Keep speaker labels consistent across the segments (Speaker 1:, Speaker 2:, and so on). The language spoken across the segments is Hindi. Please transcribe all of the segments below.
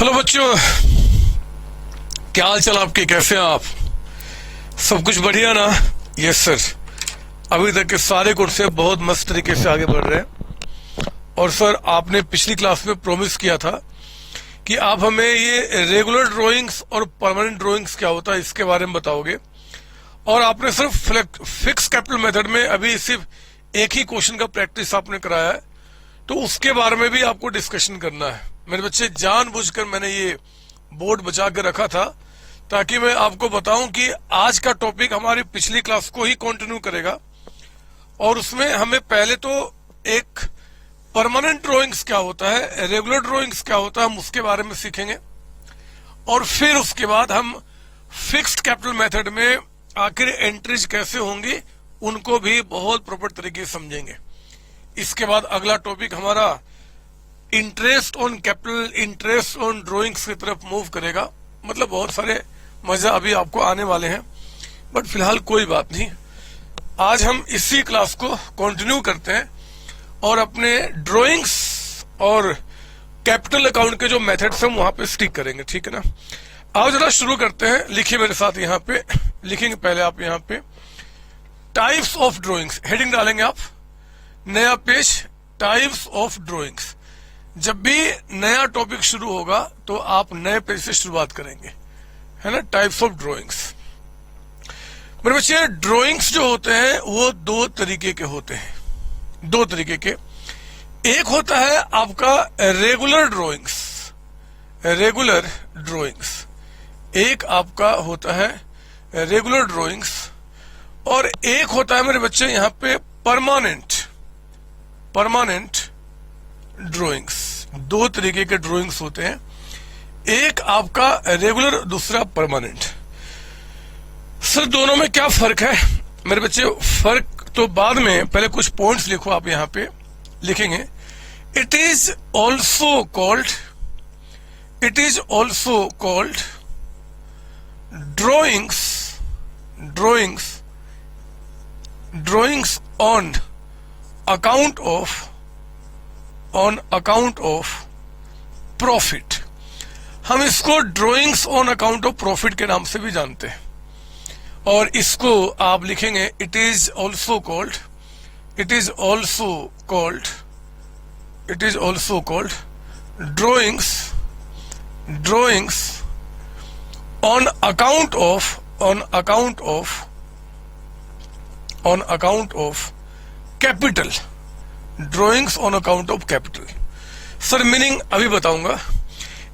Speaker 1: हेलो बच्चों, क्या हाल चाल आपके? कैसे हैं आप? सब कुछ बढ़िया ना? Yes sir. अभी तक के सारे कोर्स बहुत मस्त तरीके से आगे बढ़ रहे हैं। और सर, आपने पिछली क्लास में प्रॉमिस किया था कि आप हमें ये रेगुलर ड्राइंग्स और परमानेंट ड्राइंग्स क्या होता है इसके बारे में बताओगे। और आपने सिर्फ फिक्स कैपिटल मेथड में अभी सिर्फ एक ही क्वेश्चन का प्रैक्टिस आपने कराया है, तो उसके बारे में भी आपको डिस्कशन करना है। मेरे बच्चे, जानबूझकर मैंने ये बोर्ड बचा के रखा था ताकि मैं आपको बताऊं कि आज का टॉपिक हमारी पिछली क्लास को ही कंटिन्यू करेगा। और उसमें हमें पहले तो एक परमानेंट ड्राइंग्स क्या होता है, रेगुलर ड्राइंग्स क्या होता है, हम उसके बारे में सीखेंगे। और फिर उसके बाद हम फिक्स्ड कैपिटल मेथड में आखिर एंट्रीज कैसे होंगी उनको भी बहुत प्रॉपर तरीके से समझेंगे। इसके बाद अगला टॉपिक हमारा interest on capital, interest on drawings की तरफ मूव करेगा। मतलब बहुत सारे मजा अभी आपको आने वाले हैं, बट फिलहाल कोई बात नहीं। आज हम इसी क्लास को कंटिन्यू करते हैं और अपने ड्राइंग्स और कैपिटल अकाउंट के जो मेथड्स हैं वहां पे स्टिक करेंगे, ठीक है ना? आओ जरा शुरू करते हैं। लिखिए मेरे साथ, यहाँ पे लिखेंगे पहले आप यहाँ पे टाइप्स ऑफ ड्राइंग्स, हेडिंग डालेंगे आप, नया पेज, टाइप्स ऑफ ड्राइंग्स। जब भी नया टॉपिक शुरू होगा तो आप नए पेज से शुरुआत करेंगे, है ना? Types of drawings. मेरे बच्चे, ड्राइंग्स जो होते हैं वो दो तरीके के होते हैं, दो तरीके के। एक होता है आपका रेगुलर ड्राइंग्स, रेगुलर ड्राइंग्स। एक आपका होता है रेगुलर ड्राइंग्स और एक होता है मेरे बच्चे यहाँ पे परमानेंट, परमानेंट ड्राइंग्स। दो तरीके के ड्राइंग्स होते हैं, एक आपका रेगुलर, दूसरा परमानेंट। सर, दोनों में क्या फर्क है? मेरे बच्चे, फर्क तो बाद में, पहले कुछ पॉइंट्स लिखो आप यहाँ पे लिखेंगे। It is also called, it is also called drawings, drawings, drawings on account of, on account of profit. हम इसको drawings on account of profit के नाम से भी जानते हैं। और इसको आप लिखेंगे it is also called, it is also called, it is also called drawings, drawings on account of, on account of, on account of capital, drawings on account of capital. Sir, meaning अभी बताऊंगा।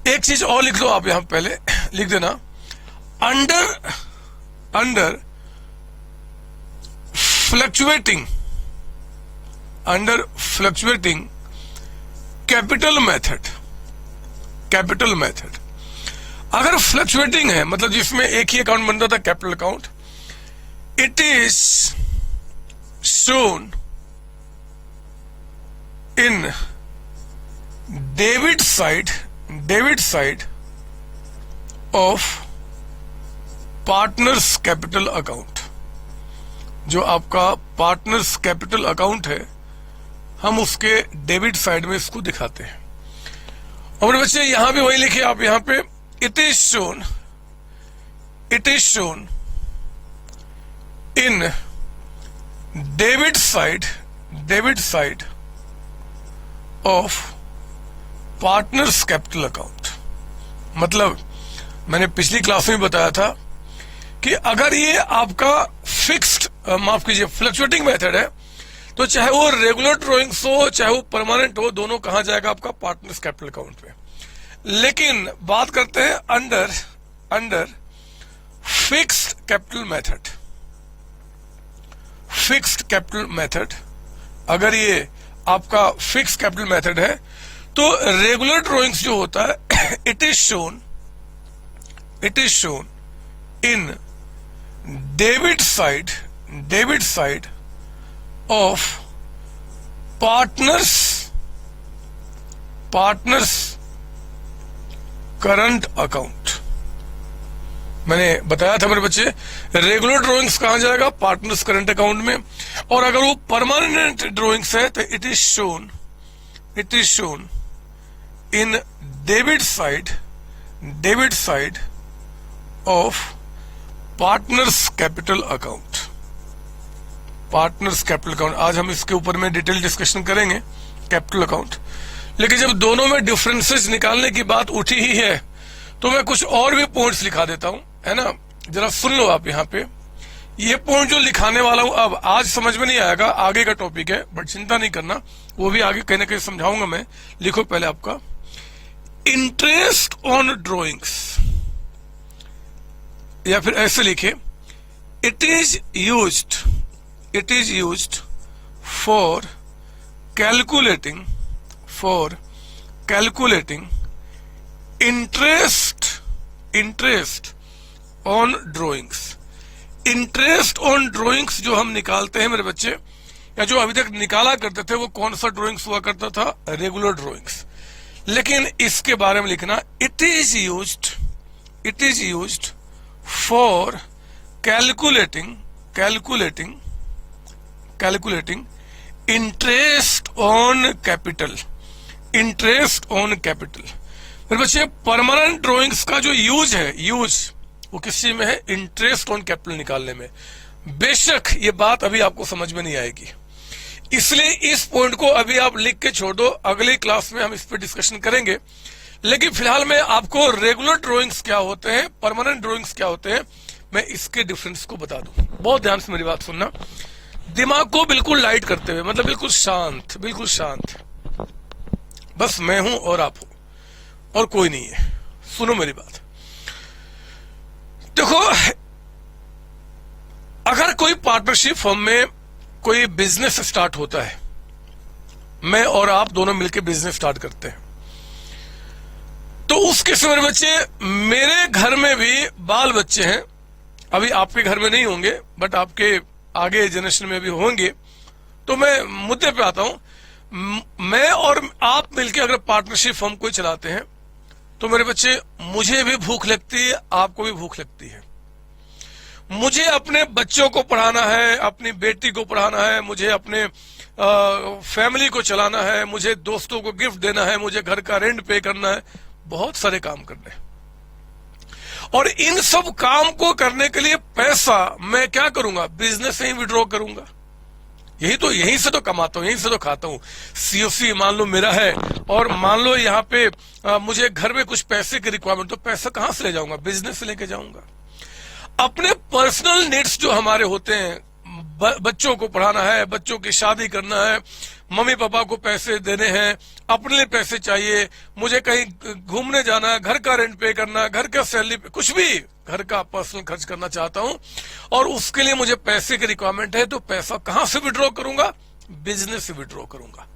Speaker 1: एक चीज और लिख लो आप, यहां पहले लिख देना, under, under fluctuating, under fluctuating capital method, capital method. अगर फ्लक्चुएटिंग है मतलब जिसमें एक ही अकाउंट बनता था, capital account, it is shown in debit side, debit side of partners capital account। जो आपका पार्टनर्स कैपिटल अकाउंट है, हम उसके डेबिट साइड में इसको दिखाते हैं। और मेरे बच्चे, यहां भी वही लिखे आप यहां पे, it is shown, it is shown in debit side, debit side of partners capital account. मतलब मैंने पिछली क्लास में बताया था कि अगर ये आपका फिक्स्ड, माफ कीजिए, फ्लक्चुएटिंग मेथड है, तो चाहे वो रेगुलर ड्राइंग्स हो चाहे वो परमानेंट हो, दोनों कहां जाएगा? आपका पार्टनर्स कैपिटल अकाउंट पे। लेकिन बात करते हैं under, under fixed capital method, fixed capital method. अगर ये आपका फिक्स कैपिटल मेथड है तो रेगुलर ड्राइंग्स जो होता है, it is shown, it is shown in debit side, debit side of partners, partners current account. मैंने बताया था मेरे बच्चे, रेगुलर ड्राइंग्स कहां जाएगा? पार्टनर्स करंट अकाउंट में। और अगर वो परमानेंट ड्राइंग्स है तो it is shown, it is shown in debit side debit side of partners capital account. Partners capital account, आज हम इसके ऊपर में डिटेल डिस्कशन करेंगे कैपिटल अकाउंट। लेकिन जब दोनों में डिफरेंसेस निकालने की बात उठी ही है तो मैं कुछ और भी पॉइंट्स लिखा देता हूं, है ना। जरा सुन लो आप यहाँ पे, ये पॉइंट जो लिखाने वाला हूं अब आज समझ में नहीं आएगा, आगे का टॉपिक है, बट चिंता नहीं करना, वो भी आगे कहीं ना कहीं समझाऊंगा मैं। लिखो पहले आपका इंटरेस्ट ऑन ड्रॉइंग्स, या फिर ऐसे लिखे it is used for calculating interest on drawings. Interest on drawings जो हम निकालते हैं मेरे बच्चे, या जो अभी तक निकाला करते थे, वो कौन सा ड्रॉइंग्स हुआ करता था? Regular drawings. लेकिन इसके बारे में लिखना it is used for calculating interest on capital. मेरे बच्चे परमानेंट ड्रॉइंग्स का जो यूज वो किसी में है? इंटरेस्ट ऑन कैपिटल निकालने में। बेशक ये बात अभी आपको समझ में नहीं आएगी, इसलिए इस पॉइंट को अभी आप लिख के छोड़ दो, अगली क्लास में हम इस पर डिस्कशन करेंगे। लेकिन फिलहाल मैं आपको रेगुलर ड्रॉइंग्स क्या होते हैं, परमानेंट ड्रॉइंग्स क्या होते हैं, मैं इसके डिफरेंस को बता दूं। बहुत ध्यान से मेरी बात सुनना, दिमाग को बिल्कुल लाइट करते हुए, मतलब बिल्कुल शांत। बस मैं हूं और आप हो और कोई नहीं है। सुनो मेरी बात, देखो, अगर कोई पार्टनरशिप फर्म में कोई बिजनेस स्टार्ट होता है, मैं और आप दोनों मिलकर बिजनेस स्टार्ट करते हैं, तो उस किस्म मेरे बच्चे, मेरे घर में भी बाल बच्चे हैं, अभी आपके घर में नहीं होंगे बट आपके आगे जनरेशन में भी होंगे। तो मैं मुद्दे पे आता हूं, मैं और आप मिलकर अगर पार्टनरशिप फर्म को चलाते हैं तो मेरे बच्चे, मुझे भी भूख लगती है, आपको भी भूख लगती है। मुझे अपने बच्चों को पढ़ाना है, अपनी बेटी को पढ़ाना है, मुझे अपने फैमिली को चलाना है, मुझे दोस्तों को गिफ्ट देना है, मुझे घर का रेंट पे करना है, बहुत सारे काम करने हैं। और इन सब काम को करने के लिए पैसा मैं क्या करूंगा? बिजनेस से ही विड्रॉ करूंगा। यहीं से तो कमाता हूं, यहीं से तो खाता हूं। सीओसी मान लो मेरा है, और मान लो यहाँ पे मुझे घर में कुछ पैसे की रिक्वायरमेंट, तो पैसा कहां से ले जाऊंगा? बिजनेस से लेके जाऊंगा। अपने पर्सनल नीड्स जो हमारे होते हैं, बच्चों को पढ़ाना है, बच्चों की शादी करना है, मम्मी पापा को पैसे देने हैं, अपने लिए पैसे चाहिए, मुझे कहीं घूमने जाना है, घर का रेंट पे करना है, घर का सैलरी पे, कुछ भी घर का पर्सनल खर्च करना चाहता हूं, और उसके लिए मुझे पैसे की रिक्वायरमेंट है, तो पैसा कहां से विड्रॉ करूंगा? बिजनेस से विड्रॉ करूंगा।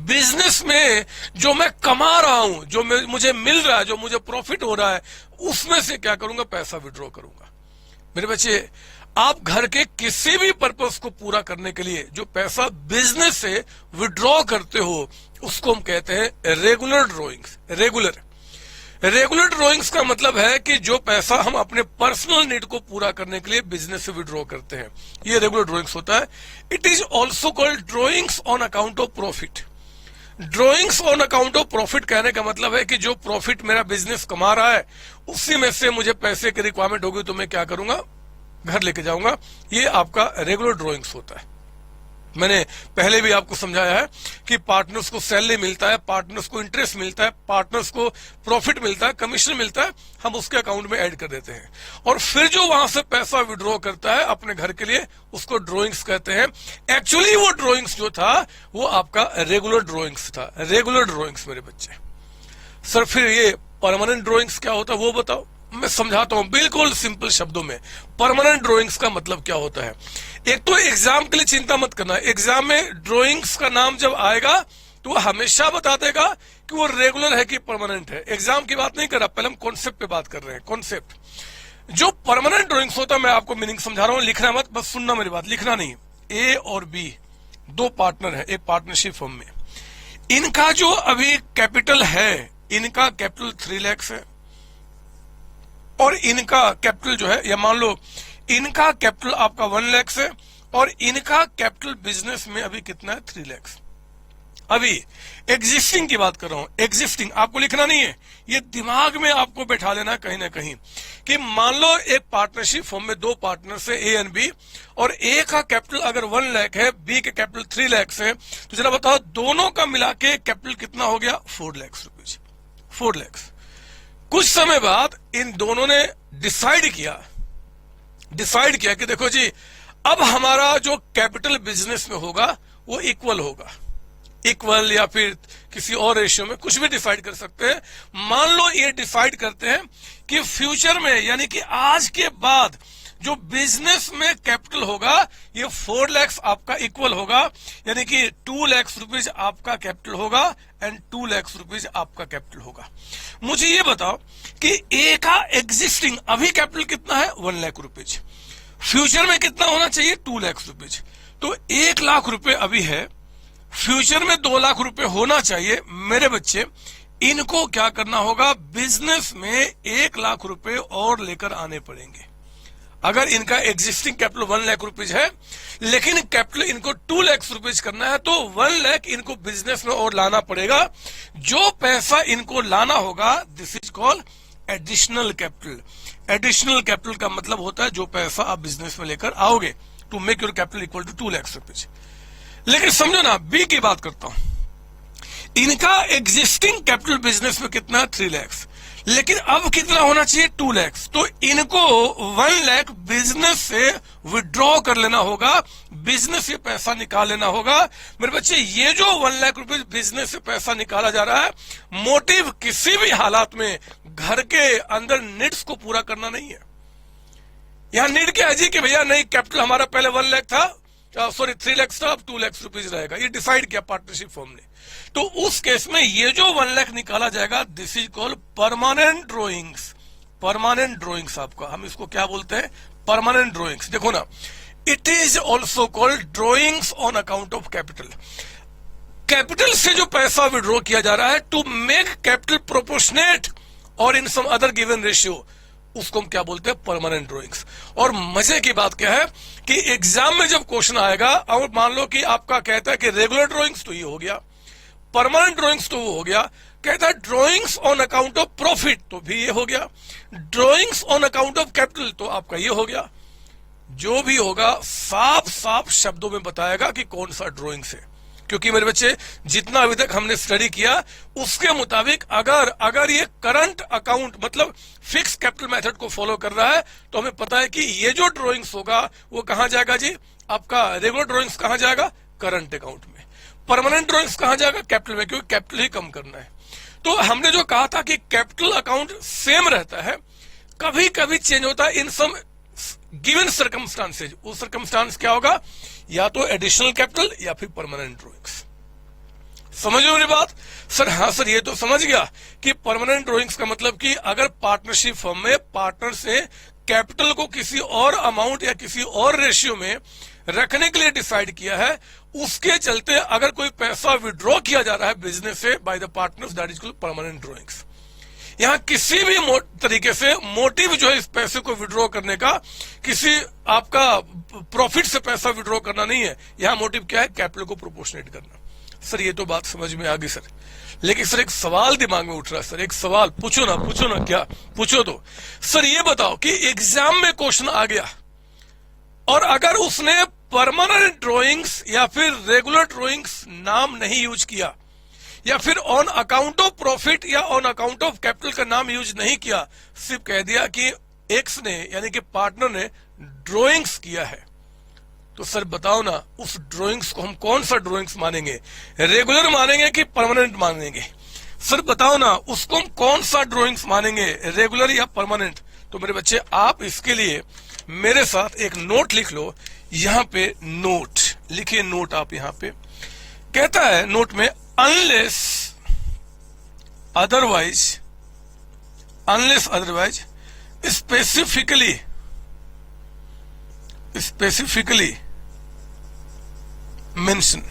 Speaker 1: बिजनेस में जो मैं कमा रहा हूं, जो मुझे मिल रहा है, जो मुझे प्रॉफिट हो रहा है, उसमें से क्या करूंगा? पैसा विड्रॉ करूंगा। मेरे बच्चे, आप घर के किसी भी पर्पस को पूरा करने के लिए जो पैसा बिजनेस से विड्रॉ करते हो, उसको हम कहते हैं रेगुलर ड्रॉइंग्स। रेगुलर ड्रॉइंग्स का मतलब है कि जो पैसा हम अपने पर्सनल नीड को पूरा करने के लिए बिजनेस से विड्रॉ करते हैं, ये रेगुलर ड्रॉइंग्स होता है। It is also called drawings on account of profit. Drawings on account of profit कहने का मतलब है कि जो प्रॉफिट मेरा बिजनेस कमा रहा है, उसी में से मुझे पैसे की रिक्वायरमेंट होगी, तो मैं क्या करूंगा? घर लेके जाऊंगा। ये आपका रेगुलर ड्रॉइंग्स होता है। मैंने पहले भी आपको समझाया है कि पार्टनर्स को सैलरी मिलता है, पार्टनर्स को इंटरेस्ट मिलता है, पार्टनर्स को प्रॉफिट मिलता है, कमीशन मिलता है, हम उसके अकाउंट में ऐड कर देते हैं, और फिर जो वहां से पैसा विड्रॉ करता है अपने घर के लिए, उसको ड्रॉइंग्स कहते हैं। एक्चुअली वो ड्रॉइंग्स जो था वो आपका रेगुलर ड्रॉइंग्स था। रेगुलर ड्रॉइंग्स मेरे बच्चे। सर फिर ये परमानेंट ड्रॉइंग्स क्या होता है वो बताओ। मैं समझाता हूं बिल्कुल सिंपल शब्दों में। परमानेंट ड्रॉइंग्स का मतलब क्या होता है? एक तो एग्जाम के लिए चिंता मत करना, एग्जाम में ड्रॉइंग्स का नाम जब आएगा तो वो हमेशा बता देगा कि वो रेगुलर है कि परमानेंट है। एग्जाम की बात नहीं कर रहा, पहले हम कॉन्सेप्ट पे बात कर रहे हैं। कॉन्सेप्ट जो परमानेंट ड्रॉइंग्स होता है, मैं आपको मीनिंग समझा रहा हूं, लिखना मत, बस सुनना मेरी बात, लिखना नहीं। ए और बी दो पार्टनर है एक पार्टनरशिप फर्म में, इनका जो अभी कैपिटल है, इनका कैपिटल 3 लाख है, और इनका कैपिटल जो है, या मान लो इनका कैपिटल आपका 1 लाख है, और इनका कैपिटल बिजनेस में अभी कितना है? 3 लाख। अभी एग्जिस्टिंग की बात कर रहा हूं, एग्जिस्टिंग आपको लिखना नहीं है, ये दिमाग में आपको बैठा लेना कहीं ना कहीं कि मान लो एक पार्टनरशिप फॉर्म में दो पार्टनर्स है ए एंड बी, और ए का कैपिटल अगर 1 लाख है, बी का कैपिटल 3 लाख है, तो जरा बताओ दोनों का मिला के कैपिटल कितना हो गया? 4 लाख रुपीज, 4 लाख। कुछ समय बाद इन दोनों ने डिसाइड किया कि देखो जी, अब हमारा जो कैपिटल बिजनेस में होगा वो इक्वल होगा, इक्वल या फिर किसी और रेशियो में, कुछ भी डिसाइड कर सकते हैं। मान लो ये डिसाइड करते हैं कि फ्यूचर में, यानी कि आज के बाद जो बिजनेस में कैपिटल होगा ये 4 लाख आपका इक्वल होगा, यानी कि 2 लाख रुपीज आपका कैपिटल होगा एंड 2 लाख रुपीज आपका कैपिटल होगा। मुझे ये बताओ कि ए का एग्जिस्टिंग अभी कैपिटल कितना है? 1 लाख रुपीज। फ्यूचर में कितना होना चाहिए? 2 लाख रुपीज। तो 1 लाख रुपए अभी है, फ्यूचर में 2 लाख रुपए होना चाहिए। मेरे बच्चे, इनको क्या करना होगा? बिजनेस में 1 लाख रुपए और लेकर आने पड़ेंगे। अगर इनका एग्जिस्टिंग कैपिटल 1 लाख रुपीज है, लेकिन कैपिटल इनको 2 लाख रुपीज करना है, तो 1 लाख इनको बिजनेस में और लाना पड़ेगा। जो पैसा इनको लाना होगा, this is called additional capital. Additional capital का मतलब होता है जो पैसा आप बिजनेस में लेकर आओगे to make your capital equal to 2 lakh rupees. लेकिन समझो ना, बी की बात करता हूं, इनका एग्जिस्टिंग कैपिटल बिजनेस में कितना? 3 लाख, लेकिन अब कितना होना चाहिए? 2 लाख। तो इनको 1 लाख बिजनेस से विड्रॉ कर लेना होगा, बिजनेस से पैसा निकाल लेना होगा। मेरे बच्चे, ये जो 1 लाख रुपए बिजनेस से पैसा निकाला जा रहा है, मोटिव किसी भी हालात में घर के अंदर नीड्स को पूरा करना नहीं है। यहां नीड क्या है जी कि भैया नहीं, कैपिटल हमारा पहले 1 लाख था, सॉरी 3 लाख था, अब 2 लाख रुपीज रहेगा, ये डिसाइड किया पार्टनरशिप फॉर्म ने। तो उस केस में ये जो 1 लाख निकाला जाएगा, this is called permanent drawings. Permanent drawings आपका, हम इसको क्या बोलते हैं? Permanent drawings. देखो ना, it is also called drawings on account of capital. Capital से जो पैसा विड्रॉ किया जा रहा है टू मेक कैपिटल प्रोपोर्शनेट और इन सम अदर गिवन रेशियो, उसको हम क्या बोलते हैं? Permanent drawings. और मजे की बात क्या है कि एग्जाम में जब क्वेश्चन आएगा और मान लो कि आपका कहता है कि रेगुलर ड्रॉइंग्स, तो ये हो गया, परमानेंट ड्रॉइंग्स तो वो हो गया, कहता है drawings on account of profit, तो भी ये हो गया, drawings on account of capital, तो आपका ये हो गया। जो भी होगा साफ साफ शब्दों में बताएगा कि कौन सा ड्रॉइंग्स है, क्योंकि मेरे बच्चे जितना अभी तक हमने स्टडी किया उसके मुताबिक अगर ये करंट अकाउंट मतलब फिक्स कैपिटल मेथड को फॉलो कर रहा है, तो हमें पता है कि ये जो ड्रॉइंग्स होगा वो कहां जाएगा जी? आपका रेगुलर ड्रॉइंग्स कहां जाएगा? करंट अकाउंट में। परमानेंट ड्रॉइंग्स कहां जाएगा? कैपिटल में, क्योंकि कैपिटल ही कम करना है। तो हमने जो कहा था कि कैपिटल अकाउंट सेम रहता है, कभी कभी चेंज होता है इन सम गिवन सर्कमस्टांसेज। वो सर्कमस्टांस क्या होगा? या तो एडिशनल कैपिटल या फिर परमानेंट ड्रॉइंग्स। समझो मेरी बात? सर हाँ सर, ये तो समझ गया कि परमानेंट ड्रॉइंग्स का मतलब कि अगर पार्टनरशिप फर्म में पार्टनर से कैपिटल को किसी और अमाउंट या किसी और रेशियो में रखने के लिए डिसाइड किया है, उसके चलते अगर कोई पैसा विड्रॉ किया जा रहा है बिजनेस से by the partners, that is called permanent drawings. यहां किसी भी तरीके से मोटिव जो है इस पैसे को विड्रॉ करने का, किसी आपका प्रॉफिट से पैसा विड्रॉ करना नहीं है। यहां मोटिव क्या है? कैपिटल को प्रोपोर्शनेट करना। सर ये तो बात समझ में आ गई सर, लेकिन सर एक सवाल दिमाग में उठ रहा है सर, एक सवाल पूछो ना, क्या पूछो? तो सर ये बताओ कि एग्जाम में क्वेश्चन आ गया और अगर उसने परमानेंट ड्रॉइंग्स या फिर रेगुलर ड्रॉइंग्स नाम नहीं यूज किया, या फिर ऑन अकाउंट ऑफ प्रॉफिट या ऑन अकाउंट ऑफ कैपिटल का नाम यूज नहीं किया, सिर्फ कह दिया कि एक्स ने यानी कि पार्टनर ने ड्रॉइंग्स किया है, तो सर बताओ ना, उस ड्रॉइंग्स को हम कौन सा ड्रॉइंग्स मानेंगे? रेगुलर मानेंगे कि परमानेंट मानेंगे? सर बताओ ना, उसको हम कौन सा ड्रॉइंग्स मानेंगे, रेगुलर या परमानेंट? तो मेरे बच्चे, आप इसके लिए मेरे साथ एक नोट लिख लो। यहां पे नोट लिखिए, नोट आप यहां पे कहता है नोट में, अनलेस अदरवाइज स्पेसिफिकली मेंशन।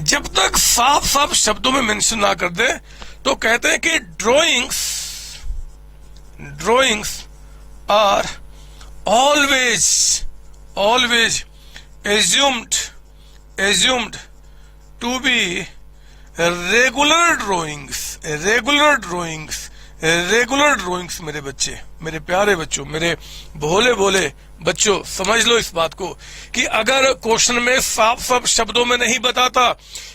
Speaker 1: जब तक साफ साफ शब्दों में मेंशन ना कर दे तो कहते हैं कि drawings are always assumed to be regular drawings, regular drawings, regular drawings. मेरे बच्चे, मेरे प्यारे बच्चों, मेरे भोले भोले बच्चों, समझ लो इस बात को कि अगर क्वेश्चन में साफ साफ शब्दों में नहीं बताता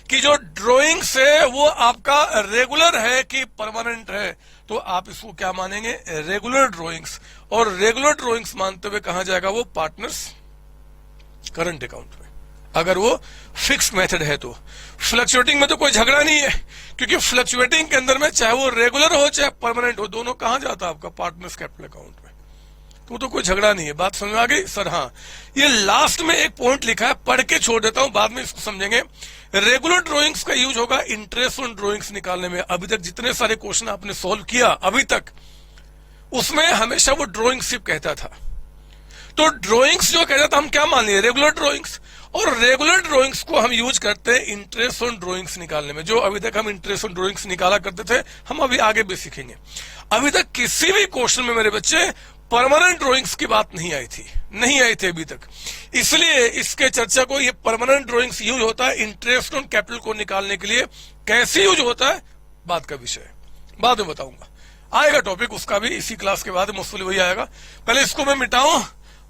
Speaker 1: कि जो ड्रॉइंग्स है वो आपका रेगुलर है कि परमानेंट है, तो आप इसको क्या मानेंगे? Regular drawings. और रेगुलर ड्रॉइंग्स मानते हुए कहा जाएगा वो पार्टनर्स करंट अकाउंट में, अगर वो फिक्स मेथड है तो। फ्लक्चुएटिंग में तो कोई झगड़ा नहीं है, क्योंकि फ्लक्चुएटिंग के अंदर में चाहे वो रेगुलर हो चाहे परमानेंट हो, दोनों कहां जाता है? आपका पार्टनर्स कैपिटल अकाउंट में। तो कोई झगड़ा नहीं है। बात समझ में आ गई सर? हाँ, ये लास्ट में एक पॉइंट लिखा है, पढ़ के छोड़ देता हूं, बाद में इसको समझेंगे। रेगुलर ड्रॉइंग्स का यूज होगा इंटरेस्ट ऑन ड्रॉइंग्स निकालने में। अभी तक जितने सारे क्वेश्चन आपने सॉल्व किया अभी तक, उसमें हमेशा वो ड्रॉइंग सिर्फ कहता था। तो ड्रॉइंग्स जो कहता था हम क्या मान लिए? Regular drawings. और रेगुलर ड्रॉइंग्स को हम यूज करते हैं इंटरेस्ट ऑन ड्रॉइंग्स निकालने में। जो अभी तक हम इंटरेस्ट ऑन ड्रॉइंग्स निकाला करते थे, हम अभी आगे भी सीखेंगे। अभी तक किसी भी क्वेश्चन में मेरे बच्चे परमानेंट ड्रॉइंग्स की बात नहीं आई थी, नहीं आई थी अभी तक। इसलिए इसके चर्चा को, ये परमानेंट ड्रॉइंग्स यूज होता है इंटरेस्ट ऑन कैपिटल को निकालने के लिए। कैसे यूज होता है बात का विषय, बाद में बताऊंगा। आएगा टॉपिक उसका भी इसी क्लास के बाद, मोस्टली वही आएगा। पहले इसको मैं मिटाऊं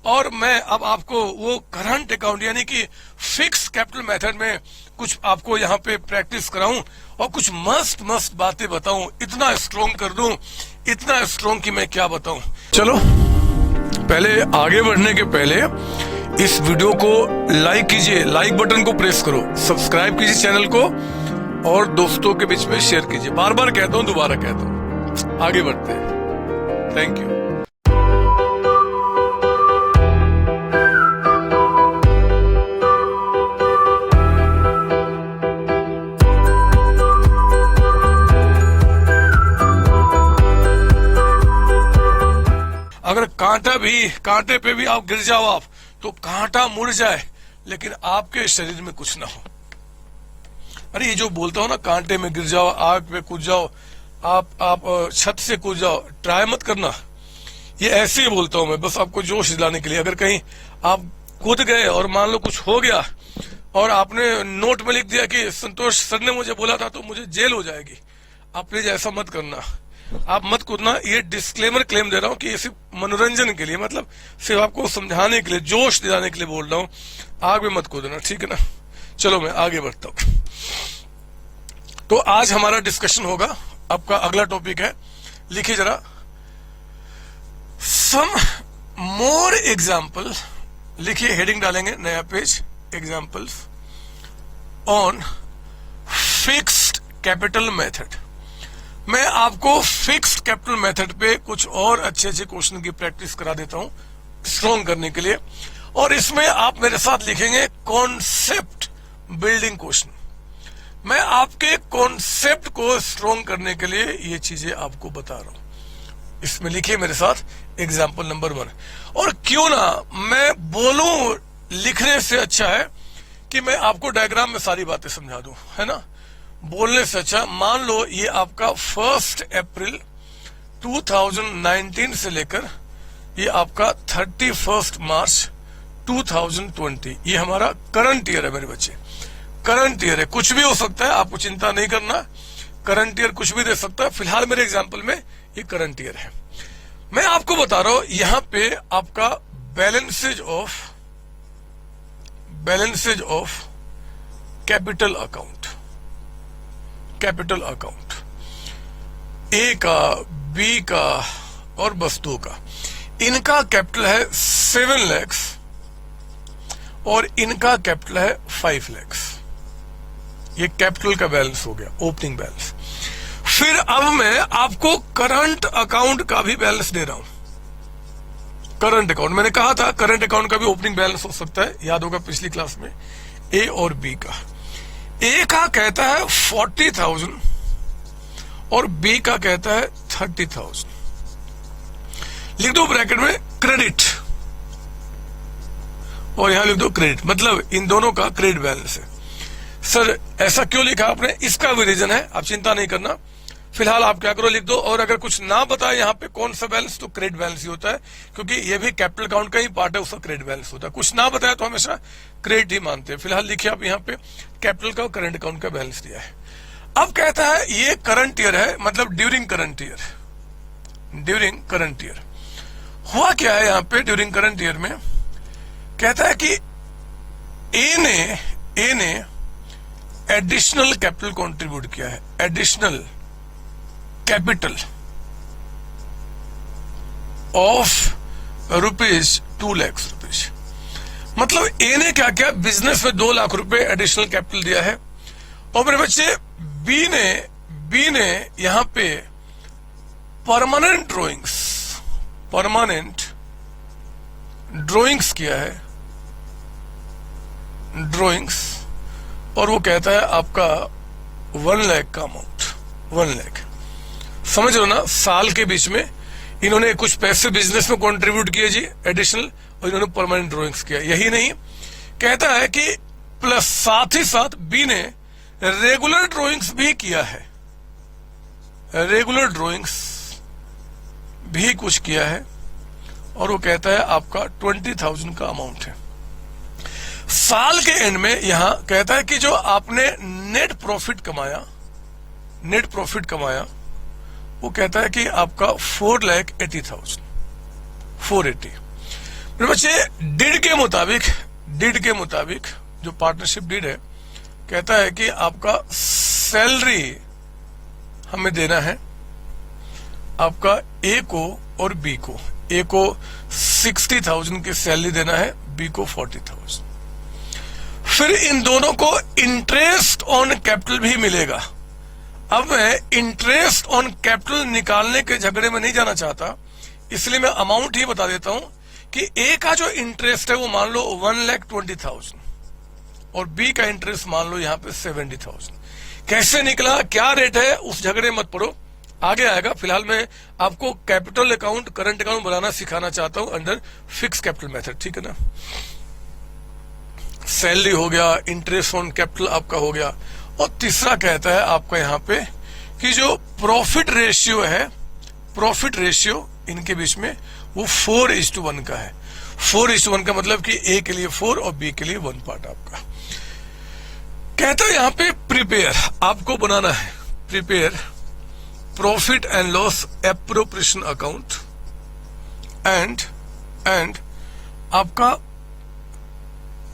Speaker 1: और मैं अब आपको वो करंट अकाउंट यानी कि फिक्स कैपिटल मेथड में कुछ आपको यहाँ पे प्रैक्टिस कराऊं और कुछ मस्त मस्त बातें बताऊं, इतना स्ट्रॉन्ग कर दूं, इतना स्ट्रॉन्ग कि मैं क्या बताऊं। चलो, पहले आगे बढ़ने के पहले इस वीडियो को लाइक कीजिए, लाइक बटन को प्रेस करो, सब्सक्राइब कीजिए चैनल को और दोस्तों के बीच में शेयर कीजिए। बार बार कहता हूं, दोबारा कहता हूं। आगे बढ़ते हैं। Thank you. अगर कांटे पे भी आप गिर जाओ आप, तो कांटा मुड़ जाए लेकिन आपके शरीर में कुछ ना हो। अरे ये जो बोलता हो ना, कांटे में गिर जाओ, आग पे कूद जाओ, आप छत से कूद जाओ, ट्राई मत करना। ये ऐसे ही बोलता हूं मैं, बस आपको जोश दिलाने के लिए। अगर कहीं आप कूद गए और मान लो कुछ हो गया और आपने नोट में लिख दिया कि संतोष सर ने मुझे बोला था, तो मुझे जेल हो जाएगी, आप प्लीज ऐसा मत करना, आप मत कूदना। ये डिस्क्लेमर क्लेम दे रहा हूं कि ये सिर्फ मनोरंजन के लिए, मतलब सिर्फ आपको समझाने के लिए, जोश दिलाने के लिए बोल रहा हूं। आग में मत कूदना, ठीक है ना? चलो मैं आगे बढ़ता हूं। तो आज हमारा डिस्कशन होगा, आपका अगला टॉपिक है, लिखिए जरा, सम मोर एग्जाम्पल, लिखिए, हेडिंग डालेंगे, नया page, examples on fixed capital method. मैं आपको फिक्स्ड कैपिटल मेथड पे कुछ और अच्छे अच्छे क्वेश्चन की प्रैक्टिस करा देता हूं स्ट्रॉन्ग करने के लिए, और इसमें आप मेरे साथ लिखेंगे कॉन्सेप्ट बिल्डिंग क्वेश्चन। मैं आपके कॉन्सेप्ट को स्ट्रॉन्ग करने के लिए ये चीजें आपको बता रहा हूं। इसमें लिखिए मेरे साथ एग्जाम्पल नंबर 1। और क्यों ना मैं बोलूं लिखने से अच्छा है कि मैं आपको डायग्राम में सारी बातें समझा दूं, है ना? बोलने से अच्छा, मान लो ये आपका 1 अप्रैल 2019 से लेकर ये आपका 31 मार्च 2020, ये हमारा करंट ईयर है मेरे बच्चे। करंट ईयर है, कुछ भी हो सकता है, आपको चिंता नहीं करना, करंट ईयर कुछ भी दे सकता है। फिलहाल मेरे एग्जाम्पल में ये करंट ईयर है। मैं आपको बता रहा हूं, यहां पे आपका balances of capital account, capital account A का, बी का और बस 2 का, इनका कैपिटल है 7 लाख और इनका कैपिटल है 5 लाख। ये कैपिटल का बैलेंस हो गया, ओपनिंग बैलेंस। फिर अब मैं आपको करंट अकाउंट का भी बैलेंस दे रहा हूं। करंट अकाउंट, मैंने कहा था करंट अकाउंट का भी ओपनिंग बैलेंस हो सकता है, याद होगा पिछली क्लास में, ए और बी का। ए का कहता है 40,000 और बी का कहता है 30,000। लिख दो ब्रैकेट में क्रेडिट और यहां लिख दो क्रेडिट, मतलब इन दोनों का क्रेडिट बैलेंस है। सर ऐसा क्यों लिखा आपने? इसका भी रीजन है, आप चिंता नहीं करना। फिलहाल आप क्या करो, लिख दो, और अगर कुछ ना बताए यहाँ पे कौन सा बैलेंस, तो क्रेडिट बैलेंस ही होता है, क्योंकि ये भी कैपिटल अकाउंट का ही पार्ट है, उसका क्रेडिट बैलेंस होता है। कुछ ना बताया तो हमेशा क्रेडिट ही मानते हैं। फिलहाल लिखिए आप यहाँ पे कैपिटल का और करंट अकाउंट का बैलेंस दिया है। अब कहता है ये करंट ईयर है, मतलब during current year. During current year हुआ क्या है यहां पे? ड्यूरिंग करंट ईयर में कहता है कि ए ने एडिशनल कैपिटल कंट्रीब्यूट किया है। Additional capital of ₹2 lakh. मतलब ए ने क्या किया? बिजनेस में 2 लाख रुपए एडिशनल कैपिटल दिया है। और मेरे बच्चे बी ने यहां पे परमानेंट ड्राइंग्स किया है, ड्राइंग्स, और वो कहता है आपका 1 लाख का अमाउंट। 1 लाख, समझ लो ना, साल के बीच में इन्होंने कुछ पैसे बिजनेस में कंट्रीब्यूट किए जी एडिशनल, और इन्होंने परमानेंट ड्राइंग्स किया। यही नहीं, कहता है कि प्लस साथ ही साथ बी ने रेगुलर ड्राइंग्स भी किया है। रेगुलर ड्राइंग्स भी कुछ किया है, और वो कहता है आपका 20,000 का अमाउंट है। साल के एंड में यहां कहता है कि जो आपने नेट प्रॉफिट कमाया वो कहता है कि आपका 4,80,000, 480। मेरे बच्चे डिड के मुताबिक जो पार्टनरशिप डिड है, कहता है कि आपका सैलरी हमें देना है आपका ए को और बी को। ए को 60,000 की सैलरी देना है, बी को 40,000। फिर इन दोनों को इंटरेस्ट ऑन कैपिटल भी मिलेगा। अब मैं इंटरेस्ट ऑन कैपिटल निकालने के झगड़े में नहीं जाना चाहता, इसलिए मैं अमाउंट ही बता देता हूं कि ए का जो इंटरेस्ट है वो मान लो 1,20,000 और बी का इंटरेस्ट मान लो यहां पे 70,000। कैसे निकला, क्या रेट है, उस झगड़े मत पड़ो, आगे आएगा। फिलहाल मैं आपको कैपिटल अकाउंट, करंट अकाउंट बनाना सिखाना चाहता हूं अंडर फिक्स कैपिटल मेथड, ठीक है ना। सैलरी हो गया, इंटरेस्ट ऑन कैपिटल आपका हो गया, और तीसरा कहता है आपका यहां पे कि जो प्रॉफिट रेशियो इनके बीच में वो 4:1 का है। 4:1 का मतलब कि ए के लिए 4 और बी के लिए 1 पार्ट आपका। कहता है यहां पे प्रिपेयर आपको बनाना है, prepare profit and loss appropriation account and आपका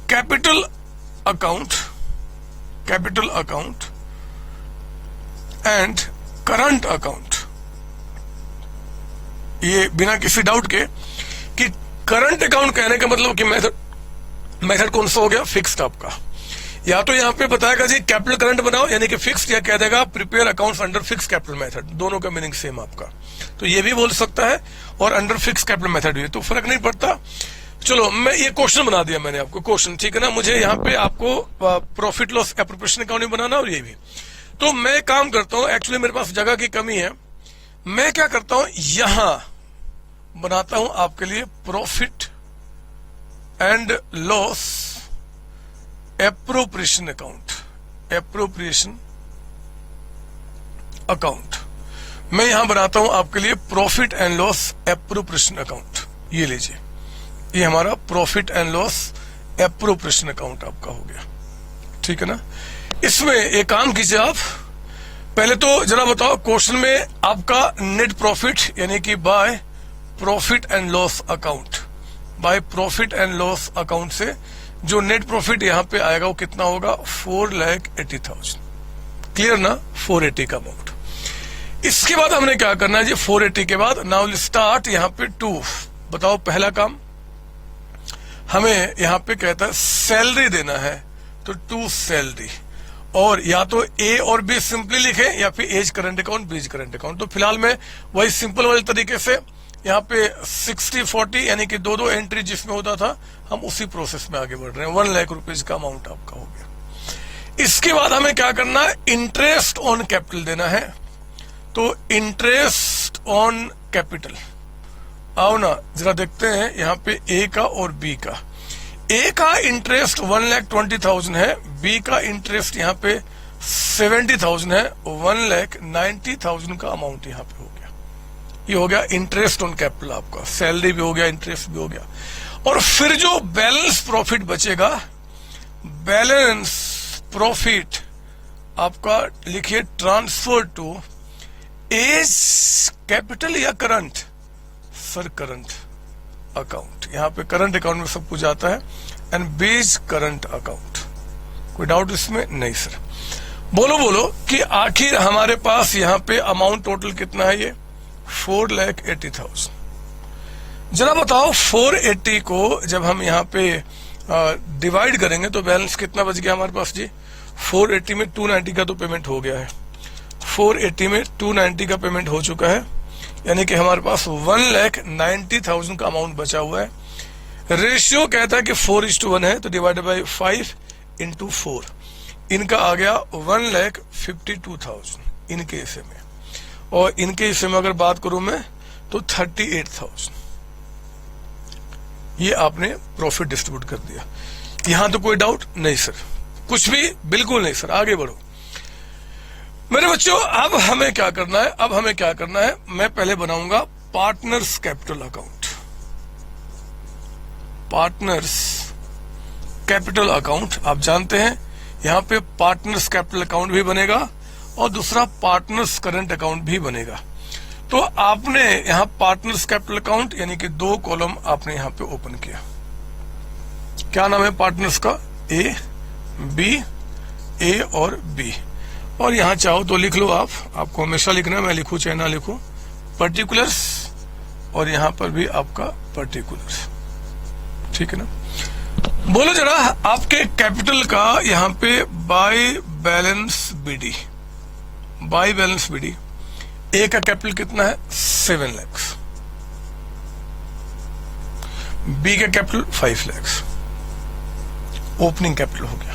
Speaker 1: capital account and current account. ये बिना किसी डाउट के कि करंट अकाउंट कहने का मतलब कि मेथड कौन सा हो गया? फिक्स्ड आपका। या तो यहां पे बताएगा जी कैपिटल करंट बनाओ यानी कि फिक्स्ड, या कह देगा prepare accounts under fix capital method. दोनों का मीनिंग सेम आपका, तो ये भी बोल सकता है और अंडर फिक्स कैपिटल मेथड भी, तो फर्क नहीं पड़ता। चलो मैं ये क्वेश्चन बना दिया मैंने आपको, क्वेश्चन, ठीक है ना। मुझे यहाँ पे आपको प्रॉफिट लॉस एप्रोप्रिएशन अकाउंट भी बनाना और ये भी। तो मैं काम करता हूं, एक्चुअली मेरे पास जगह की कमी है, मैं क्या करता हूं यहां बनाता हूं आपके लिए profit and loss appropriation account. मैं यहां बनाता हूं आपके लिए profit and loss appropriation account. ये लीजिए, ये हमारा profit and loss appropriation account आपका हो गया, ठीक है ना। इसमें एक काम कीजिए आप, पहले तो जरा बताओ क्वेश्चन में आपका नेट प्रॉफिट यानी कि by profit and loss account, by profit and loss account से जो नेट प्रॉफिट यहां पे आएगा वो कितना होगा? 4,80,000। क्लियर ना? 480 का अमाउंट। इसके बाद हमने क्या करना है जी? 480 के बाद नाउ विल स्टार्ट यहां पे 2। बताओ पहला काम, हमें यहां पे कहता है सैलरी देना है, तो 2 सैलरी, और या तो ए और बी सिंपली लिखे या फिर एज करंट अकाउंट, बीज करंट अकाउंट। तो फिलहाल मैं वही सिंपल वाले तरीके से यहाँ पे 60-40 यानी कि 2 एंट्री जिसमें होता था, हम उसी प्रोसेस में आगे बढ़ रहे हैं। 1 लाख रुपीज का अमाउंट आपका हो गया। इसके बाद हमें क्या करना है? इंटरेस्ट ऑन कैपिटल देना है, तो इंटरेस्ट ऑन कैपिटल। आओ ना जरा देखते हैं यहाँ पे ए का और बी का। ए का इंटरेस्ट 1,20,000 है, बी का इंटरेस्ट यहाँ पे 70,000 है, 1,90,000 का अमाउंट यहाँ पे हो गया। ये हो गया इंटरेस्ट ऑन कैपिटल आपका, सैलरी भी हो गया, इंटरेस्ट भी हो गया। और फिर जो बैलेंस प्रॉफिट बचेगा, बैलेंस प्रॉफिट आपका लिखिए ट्रांसफर टू एज कैपिटल या करंट, सर करंट अकाउंट, यहां पे करंट अकाउंट में सब कुछ आता है, एंड बेस करंट अकाउंट। कोई डाउट इसमें? नहीं सर। बोलो कि आखिर हमारे पास यहां पे अमाउंट टोटल कितना है? ये 4,80,000। जरा बताओ 480 को जब हम यहां पे डिवाइड करेंगे तो बैलेंस कितना बच गया हमारे पास जी? 480 में 290 का तो पेमेंट हो गया है, 480 में 290 का पेमेंट हो चुका है, यानी कि हमारे पास 1,90,000 का अमाउंट बचा हुआ है। रेशियो कहता है कि 4:1 है, तो डिवाइडेड बाई 5 इंटू 4, इनका आ गया 1,52,000 इनके हिस्से में, और इनके हिस्से में अगर बात करूं मैं तो 38,000। ये आपने प्रॉफिट डिस्ट्रीब्यूट कर दिया। यहां तो कोई डाउट नहीं सर? कुछ भी? बिल्कुल नहीं सर। आगे बढ़ो मेरे बच्चों। अब हमें क्या करना है? अब हमें क्या करना है? मैं पहले बनाऊंगा partners capital account. Partners capital account आप जानते हैं, यहां पे पार्टनर्स कैपिटल अकाउंट भी बनेगा और दूसरा पार्टनर्स करंट अकाउंट भी बनेगा। तो आपने यहां पार्टनर्स कैपिटल अकाउंट यानी कि 2 कॉलम आपने यहां पे ओपन किया। क्या नाम है पार्टनर्स का? ए, बी, ए और बी। और यहां चाहो तो लिख लो आपको हमेशा लिखना है, मैं लिखूं चाहे ना लिखूं, पर्टिकुलर्स, और यहां पर भी आपका पर्टिकुलर्स, ठीक है ना। बोलो जरा आपके कैपिटल का यहां पे by balance BD, by balance BD, A का कैपिटल कितना है? 7 लाख, बी का कैपिटल 5 लाख, ओपनिंग कैपिटल हो गया।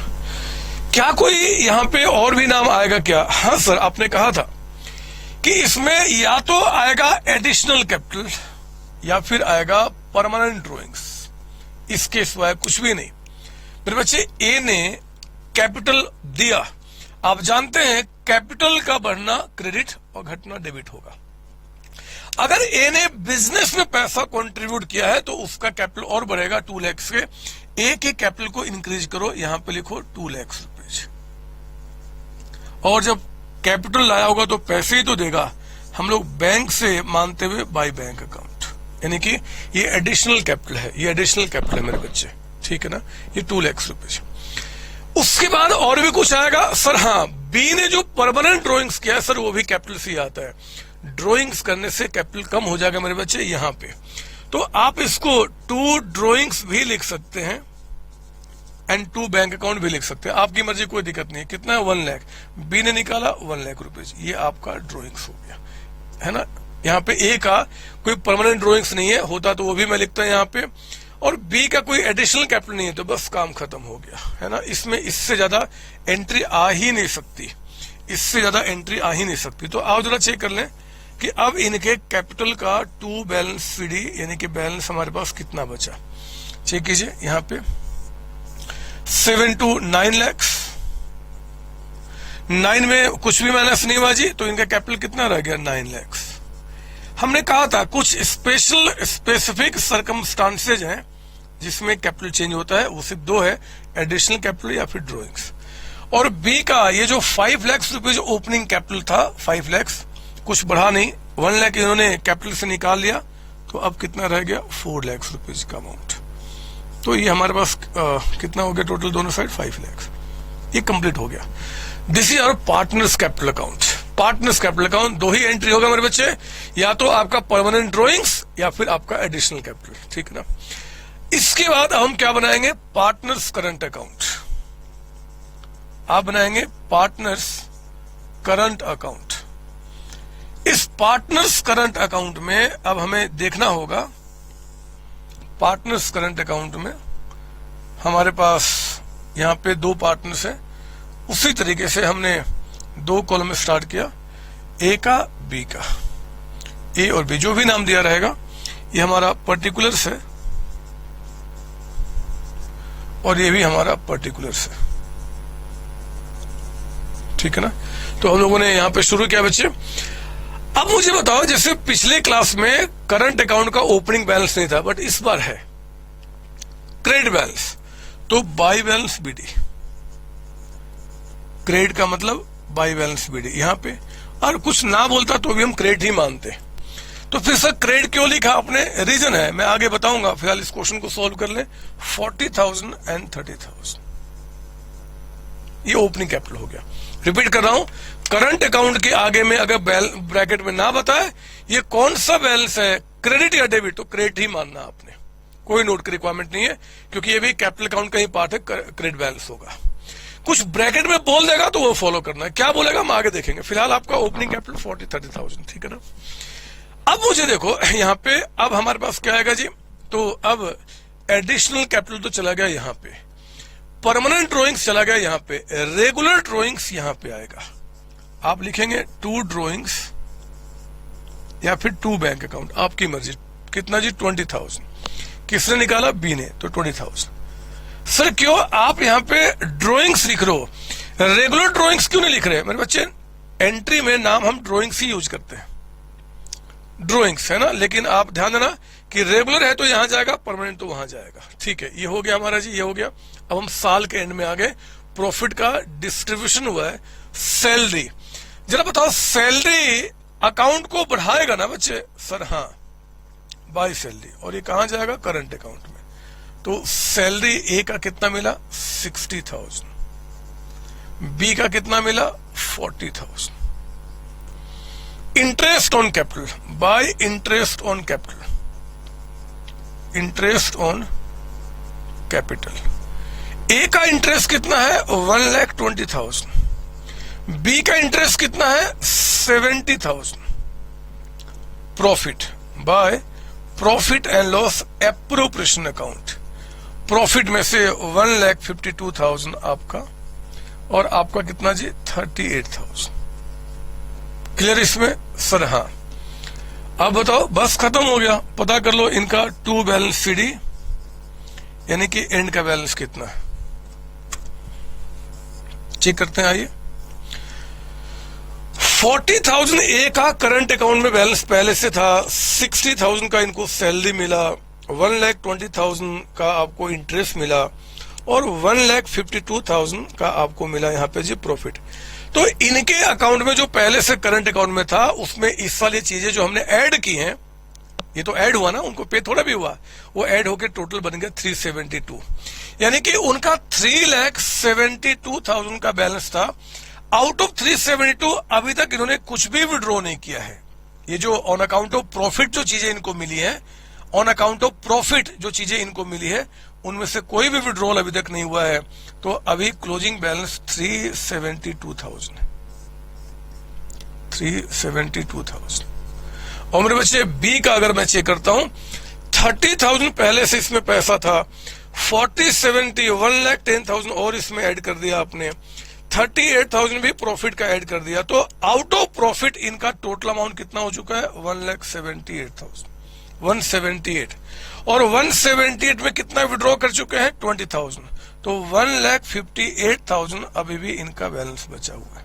Speaker 1: क्या कोई यहां पे और भी नाम आएगा क्या? हाँ सर, आपने कहा था कि इसमें या तो आएगा एडिशनल कैपिटल या फिर आएगा परमानेंट ड्रॉइंग्स, इसके सिवाय कुछ भी नहीं। मेरे बच्चे ए ने कैपिटल दिया, आप जानते हैं कैपिटल का बढ़ना क्रेडिट और घटना डेबिट होगा। अगर ए ने बिजनेस में पैसा कंट्रीब्यूट किया है तो उसका कैपिटल और बढ़ेगा 2 लाख से। ए के कैपिटल को इंक्रीज करो, यहां पे लिखो 2 लाख रुपए, और जब कैपिटल लाया होगा तो पैसे ही तो देगा, हम लोग बैंक से मानते हुए बाय बैंक अकाउंट, यानी कि ये एडिशनल कैपिटल है, ये एडिशनल कैपिटल है मेरे बच्चे, ठीक है ना। ये 2 लाख रुपए। उसके बाद और भी कुछ आएगा सर? हाँ, बी ने जो परमानेंट ड्रॉइंग्स किया है सर वो भी कैपिटल से आता है। ड्रॉइंग्स करने से कैपिटल कम हो जाएगा मेरे बच्चे यहां पे, तो आप इसको 2 ड्रॉइंग्स भी लिख सकते हैं एंड 2 बैंक अकाउंट भी लिख सकते हैं, आपकी मर्जी, कोई दिक्कत नहीं है। कितना है? 1 लाख, बी ने निकाला 1 लाख रुपए, ये आपका ड्रॉइंग्स हो गया, है ना। यहाँ पे ए का कोई परमानेंट ड्रॉइंग्स नहीं है, होता तो वो भी मैं लिखता यहाँ पे, और बी का कोई एडिशनल कैपिटल नहीं है, तो बस काम खत्म हो गया, है ना। इसमें इससे ज्यादा एंट्री आ ही नहीं सकती, इससे ज्यादा एंट्री आ ही नहीं सकती। तो आओ जरा चेक कर लें कि अब इनके कैपिटल का 2 बैलेंस सीडी यानी कि बैलेंस हमारे पास कितना बचा। चेक कीजिए, यहाँ पे 7 to 9 lakhs, 9 में कुछ भी माइनस नहीं हुआ जी, तो इनका कैपिटल कितना रह गया? 9 lakhs। हमने कहा था कुछ स्पेसिफिक सर्कमस्टांसेज हैं जिसमें कैपिटल चेंज होता है, वो सिर्फ 2 है, एडिशनल कैपिटल या फिर ड्रॉइंग्स। और बी का ये जो 5 लाख रुपए जो ओपनिंग कैपिटल था, 5 लाख, कुछ बढ़ा नहीं, 1 लाख इन्होंने कैपिटल से निकाल लिया, तो अब कितना रह गया? 4 लाख रुपए का अमाउंट। तो ये हमारे पास कितना हो गया टोटल दोनों साइड? 5 लाख। ये कंप्लीट हो गया। This is our partners capital account. Partners capital account 2 ही एंट्री होगा मेरे बच्चे, या तो आपका परमानेंट ड्रॉइंग्स या फिर आपका एडिशनल कैपिटल, ठीक है ना। इसके बाद हम क्या बनाएंगे? Partners current account. आप बनाएंगे पार्टनर्स करंट अकाउंट। इस पार्टनर्स करंट अकाउंट में अब हमें देखना होगा, पार्टनर्स करंट अकाउंट में हमारे पास यहां पे 2 पार्टनर्स हैं, उसी तरीके से हमने 2 कॉलम में स्टार्ट किया, ए का बी का, ए और बी जो भी नाम दिया रहेगा, ये हमारा पर्टिकुलर्स है और ये भी हमारा पर्टिकुलर्स है, ठीक है ना। तो हम लोगों ने यहां पे शुरू किया बच्चे। अब मुझे बताओ, जैसे पिछले क्लास में करंट अकाउंट का ओपनिंग बैलेंस नहीं था, बट इस बार है क्रेडिट बैलेंस, तो बाय बैलेंस बीडी। क्रेडिट का मतलब बाई बैलेंस बीडी यहाँ पे, और कुछ ना बोलता तो भी हम क्रेडिट ही मानते। तो फिर सर क्रेडिट क्यों लिखा आपने, रीजन है मैं आगे बताऊंगा, फिलहाल इस क्वेश्चन को सॉल्व कर ले। 40,000 एंड 30,000 ये ओपनिंग कैपिटल हो गया। रिपीट कर रहा हूं, करंट अकाउंट के आगे में अगर ब्रैकेट में ना बताए ये कौन सा बैलेंस है, क्रेडिट या डेबिट, तो क्रेडिट ही मानना आपने, कोई नोट की रिक्वायरमेंट नहीं है, क्योंकि ये भी कैपिटल अकाउंट का ही पार्ट है, क्रेडिट बैलेंस होगा। कुछ ब्रैकेट में बोल देगा तो वो फॉलो करना है, क्या बोलेगा हम आगे देखेंगे। फिलहाल आपका ओपनिंग कैपिटल 40-30,000, ठीक है ना। अब मुझे देखो यहाँ पे, अब हमारे पास क्या आएगा जी, तो अब एडिशनल कैपिटल तो चला गया यहाँ पे, परमानेंट ड्रॉइंग्स चला गया यहाँ पे, रेगुलर ड्रॉइंग्स यहाँ पे आएगा। आप लिखेंगे 2 ड्रॉइंग्स या फिर 2 बैंक अकाउंट, आपकी मर्जी। कितना जी, 20,000। किसने निकाला, बी ने, तो 20,000। सर क्यों आप यहाँ पे ड्रॉइंग्स लिख रहे हो, रेगुलर ड्रॉइंग्स क्यों नहीं लिख रहे मेरे बच्चे। एंट्री में नाम हम ड्रॉइंग्स ही यूज करते हैं, ड्रॉइंग्स है ना, लेकिन आप ध्यान देना कि रेगुलर है तो यहां जाएगा, परमानेंट तो वहां जाएगा, ठीक है। ये हो गया हमारा जी, ये हो गया। अब हम साल के एंड में आ गए, प्रॉफिट का डिस्ट्रीब्यूशन हुआ है। सैलरी, जरा बताओ सैलरी अकाउंट को बढ़ाएगा ना बच्चे, सर हाँ, बाय सैलरी, और ये कहां जाएगा, करंट अकाउंट में। तो सैलरी ए का कितना मिला, 60,000, बी का कितना मिला, 40,000। Interest on capital, by interest on capital, interest on capital. A का इंटरेस्ट कितना है, 1,20,000, बी का इंटरेस्ट कितना है, 70,000। Profit by profit and loss appropriation account, profit में से 1,52,000 आपका, और आपका कितना जी, 38,000। क्लियर इसमें, सर हाँ। अब बताओ, बस खत्म हो गया, पता कर लो इनका 2 बैलेंस सीडी, यानी कि एंड का बैलेंस कितना है, चेक करते हैं। आइए, 40,000 ए का करंट अकाउंट में बैलेंस पहले से था, 60,000 का इनको सैलरी मिला, 1,20,000 का आपको इंटरेस्ट मिला, और 1,52,000 का आपको मिला यहाँ पे जी प्रॉफिट। तो इनके अकाउंट में जो पहले से करंट अकाउंट में था, उसमें इस साल ये चीजें जो हमने ऐड की हैं, ये तो ऐड हुआ ना, उनको पे थोड़ा भी हुआ, वो ऐड होके टोटल बन गया 372, यानी कि उनका 3,72,000 का बैलेंस था। आउट ऑफ 372 अभी तक इन्होंने कुछ भी विड्रॉ नहीं किया है। ये जो ऑन अकाउंट ऑफ प्रॉफिट जो चीजें इनको मिली है, ऑन अकाउंट ऑफ प्रॉफिट जो चीजें इनको मिली है, उनमें से कोई भी विड्रॉल अभी तक नहीं हुआ है। तो अभी क्लोजिंग बैलेंस 372,000 है, 372,000। और मेरे बच्चे बी का अगर मैं चेक करता हूं, 30,000 पहले से इसमें पैसा था, 40,70 1,10,000 और इसमें ऐड कर दिया आपने, 38,000 भी प्रॉफिट का ऐड कर दिया। तो आउट ऑफ प्रॉफिट इनका टोटल अमाउंट कितना हो चुका है, 1,78,000, 178, और 178 में कितना विड्रॉ कर चुके हैं, 20,000। तो 1,58,000 अभी भी इनका बैलेंस बचा हुआ है।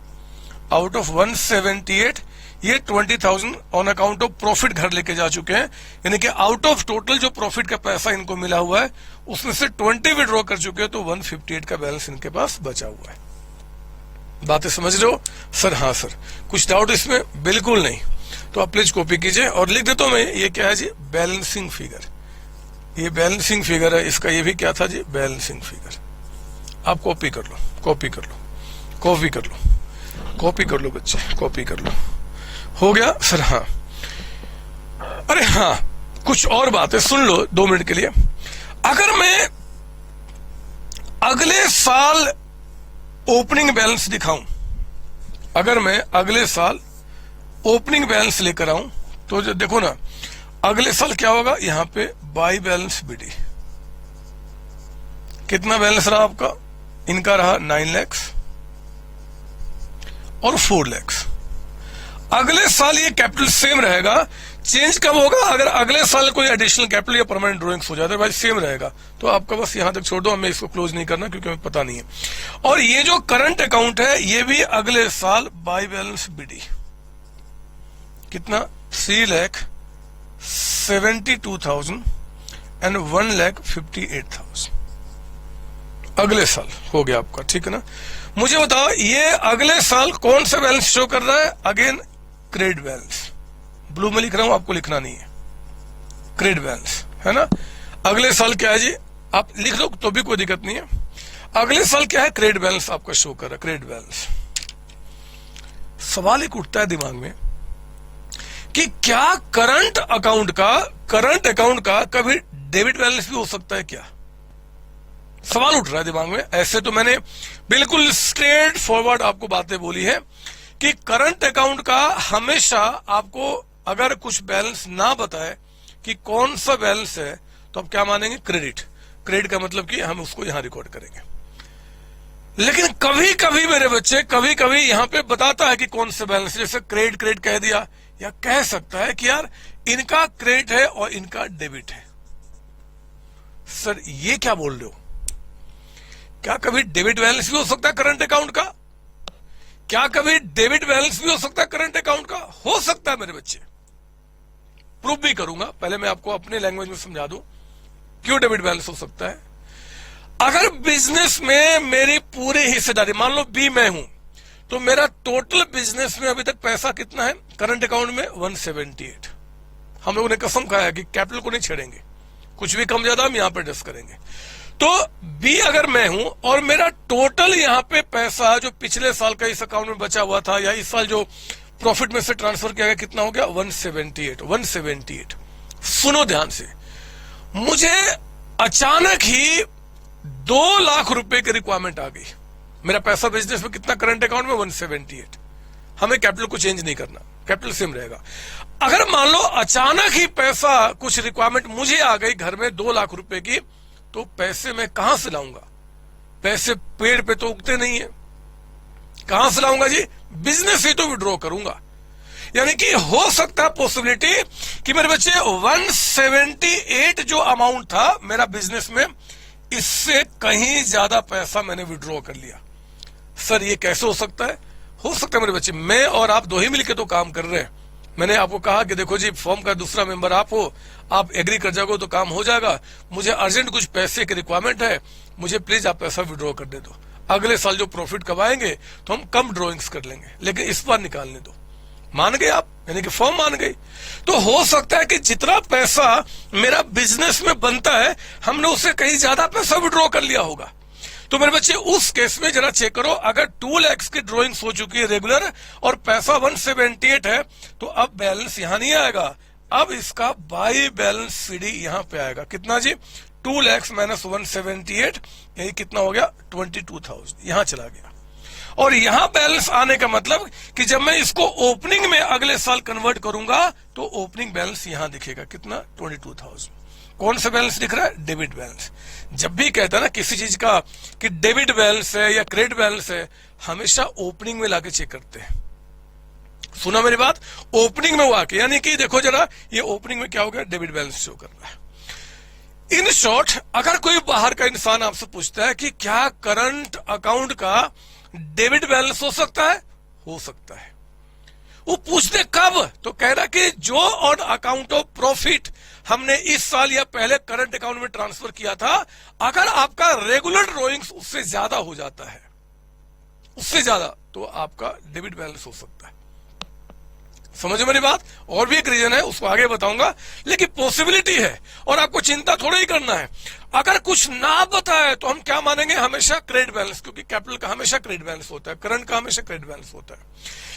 Speaker 1: आउट ऑफ 178 ये 20,000 ऑन अकाउंट ऑफ प्रॉफिट घर लेके जा चुके हैं, यानी कि आउट ऑफ टोटल जो प्रॉफिट का पैसा इनको मिला हुआ है उसमें से 20 विड्रॉ कर चुके हैं, तो 158 का बैलेंस इनके पास बचा हुआ है। बातें समझ रहे हो, सर हाँ सर, कुछ डाउट इसमें, बिल्कुल नहीं। तो आप प्लीज कॉपी कीजिए, और लिख देता हूं मैं, ये क्या है जी, बैलेंसिंग फिगर, ये बैलेंसिंग फिगर है, इसका ये भी क्या था जी, बैलेंसिंग फिगर। आप कॉपी कर लो, कॉपी कर लो, कॉपी कर लो, कॉपी कर लो बच्चे, कॉपी कर लो। हो गया सर हाँ। अरे हाँ, कुछ और बातें सुन लो 2 मिनट के लिए। अगर मैं अगले साल ओपनिंग बैलेंस दिखाऊं, अगर मैं अगले साल ओपनिंग बैलेंस लेकर आऊं, तो जो देखो ना, अगले साल क्या होगा, यहां पे बाई बैलेंस बीडी, कितना बैलेंस रहा आपका, इनका रहा 9 लाख और 4 लाख। अगले साल ये कैपिटल सेम रहेगा, चेंज कब होगा, अगर अगले साल कोई एडिशनल कैपिटल या परमानेंट ड्रॉइंग्स हो जाता है, भाई सेम रहेगा। तो आपका बस यहां तक छोड़ दो, हमें इसको क्लोज नहीं करना क्योंकि हमें पता नहीं है। और ये जो करंट अकाउंट है, ये भी अगले साल बाई बैलेंस बीडी, कितना, 3,72,000 एंड 1,58,000। अगले साल हो गया आपका, ठीक है ना। मुझे बताओ ये अगले साल कौन सा बैलेंस शो कर रहा है? अगेन क्रेडिट बैलेंस, ब्लू में लिख रहा हूं, आपको लिखना नहीं है, क्रेडिट बैलेंस है ना। अगले साल क्या है जी, आप लिख लो तो भी कोई दिक्कत नहीं है। अगले साल क्या है? क्रेडिट बैलेंस आपका शो कर रहा है, क्रेडिट बैलेंस। सवाल एक उठता है दिमाग में कि क्या करंट अकाउंट का कभी डेबिट बैलेंस भी हो सकता है क्या? सवाल उठ रहा है दिमाग में। ऐसे तो मैंने बिल्कुल स्ट्रेट फॉरवर्ड आपको बातें बोली है कि करंट अकाउंट का हमेशा आपको अगर कुछ बैलेंस ना बताए कि कौन सा बैलेंस है तो आप क्या मानेंगे? क्रेडिट। क्रेडिट का मतलब कि हम उसको यहां रिकॉर्ड करेंगे। लेकिन कभी कभी मेरे बच्चे, कभी कभी यहां पे बताता है कि कौन सा बैलेंस, जैसे क्रेडिट कह दिया, या कह सकता है कि यार इनका क्रेडिट है और इनका डेबिट है। सर ये क्या बोल रहे हो? क्या कभी डेबिट बैलेंस भी हो सकता है करंट अकाउंट का? क्या कभी डेबिट बैलेंस भी हो सकता है करंट अकाउंट का? हो सकता है मेरे बच्चे, प्रूव भी करूंगा। पहले मैं आपको अपने लैंग्वेज में समझा दूं क्यों डेबिट बैलेंस हो सकता है। अगर बिजनेस में मेरी पूरी हिस्सेदारी, मान लो बी मैं हूं, तो मेरा टोटल बिजनेस में अभी तक पैसा कितना है करंट अकाउंट में? 178। हम लोगों ने कसम खाया कि कैपिटल को नहीं छेड़ेंगे, कुछ भी कम ज्यादा हम यहां पर डिस्कस करेंगे। तो बी अगर मैं हूं और मेरा टोटल यहां पे पैसा जो पिछले साल का इस अकाउंट में बचा हुआ था या इस साल जो प्रॉफिट में से ट्रांसफर किया गया, कितना हो गया? 178। सुनो ध्यान से, मुझे अचानक ही 2 लाख रुपए की रिक्वायरमेंट आ गई। मेरा पैसा बिजनेस में कितना करंट अकाउंट में? 178। हमें कैपिटल को चेंज नहीं करना, कैपिटल सेम रहेगा। अगर मान लो अचानक ही पैसा कुछ रिक्वायरमेंट मुझे आ गई घर में 2 लाख रुपए की, तो पैसे मैं कहां से लाऊंगा? पैसे पेड़ पे तो उगते नहीं है, कहां से लाऊंगा जी? बिजनेस से तो विड्रॉ करूंगा। यानी कि हो सकता है पॉसिबिलिटी कि मेरे बच्चे 178 जो अमाउंट था मेरा बिजनेस में, इससे कहीं ज्यादा पैसा मैंने विड्रॉ कर लिया। सर ये कैसे हो सकता है? हो सकता है मेरे बच्चे, मैं और आप दो ही मिलकर तो काम कर रहे हैं। मैंने आपको कहा कि देखो जी फॉर्म का दूसरा मेंबर आप हो, आप एग्री कर जाओगे तो काम हो जाएगा। मुझे अर्जेंट कुछ पैसे की रिक्वायरमेंट है, मुझे प्लीज आप पैसा विड्रॉ कर दे दो। अगले साल जो प्रॉफिट कमाएंगे तो हम कम ड्रॉइंग्स कर लेंगे, लेकिन इस बार निकालने दो। मान गए आप, यानी कि फॉर्म मान गई। तो हो सकता है कि जितना पैसा मेरा बिजनेस में बनता है, हमने उससे कहीं ज्यादा पैसा विड्रॉ कर लिया होगा। तो मेरे बच्चे उस केस में जरा चेक करो, अगर 2 लाख की ड्रॉइंग्स हो चुकी है रेगुलर और पैसा 178 है, तो अब बैलेंस यहां नहीं आएगा, अब इसका बाई बैलेंस सीडी यहां पे आएगा। कितना जी? 2 लाख माइनस 178, यही कितना हो गया? 22,000 यहां चला गया। और यहां बैलेंस आने का मतलब कि जब मैं इसको ओपनिंग में अगले साल कन्वर्ट करूंगा तो ओपनिंग बैलेंस यहां दिखेगा, कितना? 22,000। कौन सा बैलेंस दिख रहा है? Debit balance. जब भी कहता है ना किसी चीज का कि डेबिट बैलेंस है या क्रेडिट बैलेंस है, हमेशा ओपनिंग में लाके चेक करते हैं। सुना मेरी बात? ओपनिंग में वो आके, यानी कि देखो जरा ये ओपनिंग में क्या हो गया? डेबिट बैलेंस शो कर रहा है। इन शॉर्ट, अगर कोई बाहर का इंसान आपसे पूछता है कि क्या करंट अकाउंट का डेबिट बैलेंस हो सकता है? हो सकता है। वो पूछते कब? तो कह रहा कि जो ऑन अकाउंट ऑफ प्रॉफिट हमने इस साल या पहले करंट अकाउंट में ट्रांसफर किया था, अगर आपका रेगुलर ड्रॉइंग्स उससे ज्यादा हो जाता है, उससे ज्यादा, तो आपका डेबिट बैलेंस हो सकता है। समझो मेरी बात? और भी एक रीजन है, उसको आगे बताऊंगा, लेकिन पॉसिबिलिटी है और आपको चिंता थोड़ा ही करना है। अगर कुछ ना बताए तो हम क्या मानेंगे? हमेशा क्रेडिट बैलेंस, क्योंकि कैपिटल का हमेशा क्रेडिट बैलेंस होता है, करंट का हमेशा क्रेडिट बैलेंस होता है।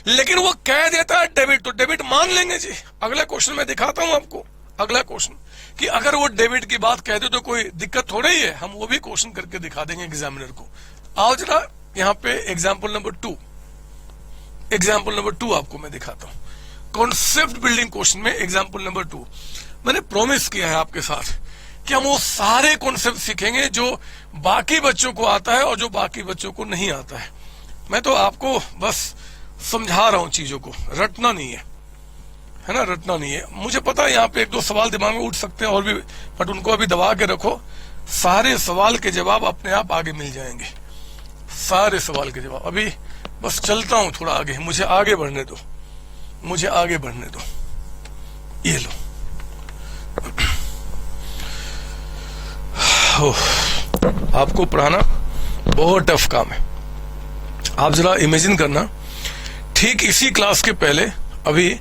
Speaker 1: लेकिन वो कह देता है डेबिट, तो डेबिट मान लेंगे जी। अगला क्वेश्चन मैं दिखाता हूं आपको, अगला क्वेश्चन, कि अगर वो डेबिट की बात कह दे तो कोई दिक्कत थोड़ा ही है, हम वो भी क्वेश्चन करके दिखा देंगे एग्जामिनर को। आओ जरा यहाँ पे एग्जाम्पल नंबर 2, एग्जाम्पल नंबर 2 आपको मैं दिखाता हूं। कॉन्सेप्ट बिल्डिंग क्वेश्चन में एग्जाम्पल नंबर 2, मैंने प्रॉमिस किया है आपके साथ कि हम वो सारे कॉन्सेप्ट सीखेंगे जो बाकी बच्चों को आता है और जो बाकी बच्चों को नहीं आता है। मैं तो आपको बस समझा रहा हूं चीजों को, रटना नहीं है ना, रटना नहीं है। मुझे पता है यहाँ पे 1-2 सवाल दिमाग में उठ सकते हैं और भी, बट उनको अभी दबा के रखो। सारे सवाल के जवाब अपने आप आगे मिल जाएंगे, सारे सवाल के जवाब। अभी बस चलता हूं थोड़ा आगे, मुझे आगे बढ़ने दो, मुझे आगे बढ़ने दो। ये लो, आपको पढ़ाना बहुत टफ काम है। आप जरा इमेजिन करना, ठीक इसी क्लास के पहले अभी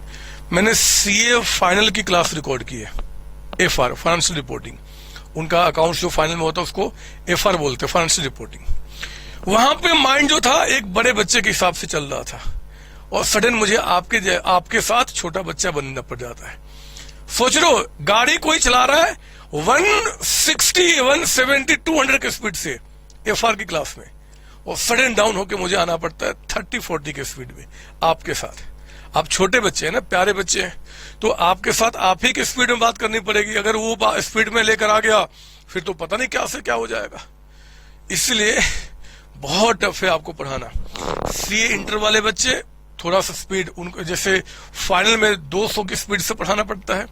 Speaker 1: मैंने सीए फाइनल की क्लास रिकॉर्ड की है। एफआर, फाइनेंशियल रिपोर्टिंग, उनका अकाउंट जो फाइनल में होता है उसको एफआर बोलते हैं, फाइनेंशियल रिपोर्टिंग। वहां पे माइंड जो था एक बड़े बच्चे के हिसाब से चल रहा था, और सडन मुझे आपके साथ छोटा बच्चा बनना पड़ जाता है। सोच लो, गाड़ी कोई चला रहा है 160, 170, 200 के स्पीड से एफआर की क्लास में, और सडन डाउन होके मुझे आना पड़ता है 30, 40 के स्पीड में आपके साथ। आप छोटे बच्चे हैं ना, प्यारे बच्चे हैं, तो आपके साथ आप ही की स्पीड में बात करनी पड़ेगी। अगर वो स्पीड में लेकर आ गया फिर तो पता नहीं क्या से क्या हो जाएगा। इसलिए बहुत टफ है आपको पढ़ाना। सीए इंटर वाले बच्चे थोड़ा सा स्पीड उनको, जैसे फाइनल में 200 की स्पीड से पढ़ाना पड़ता है।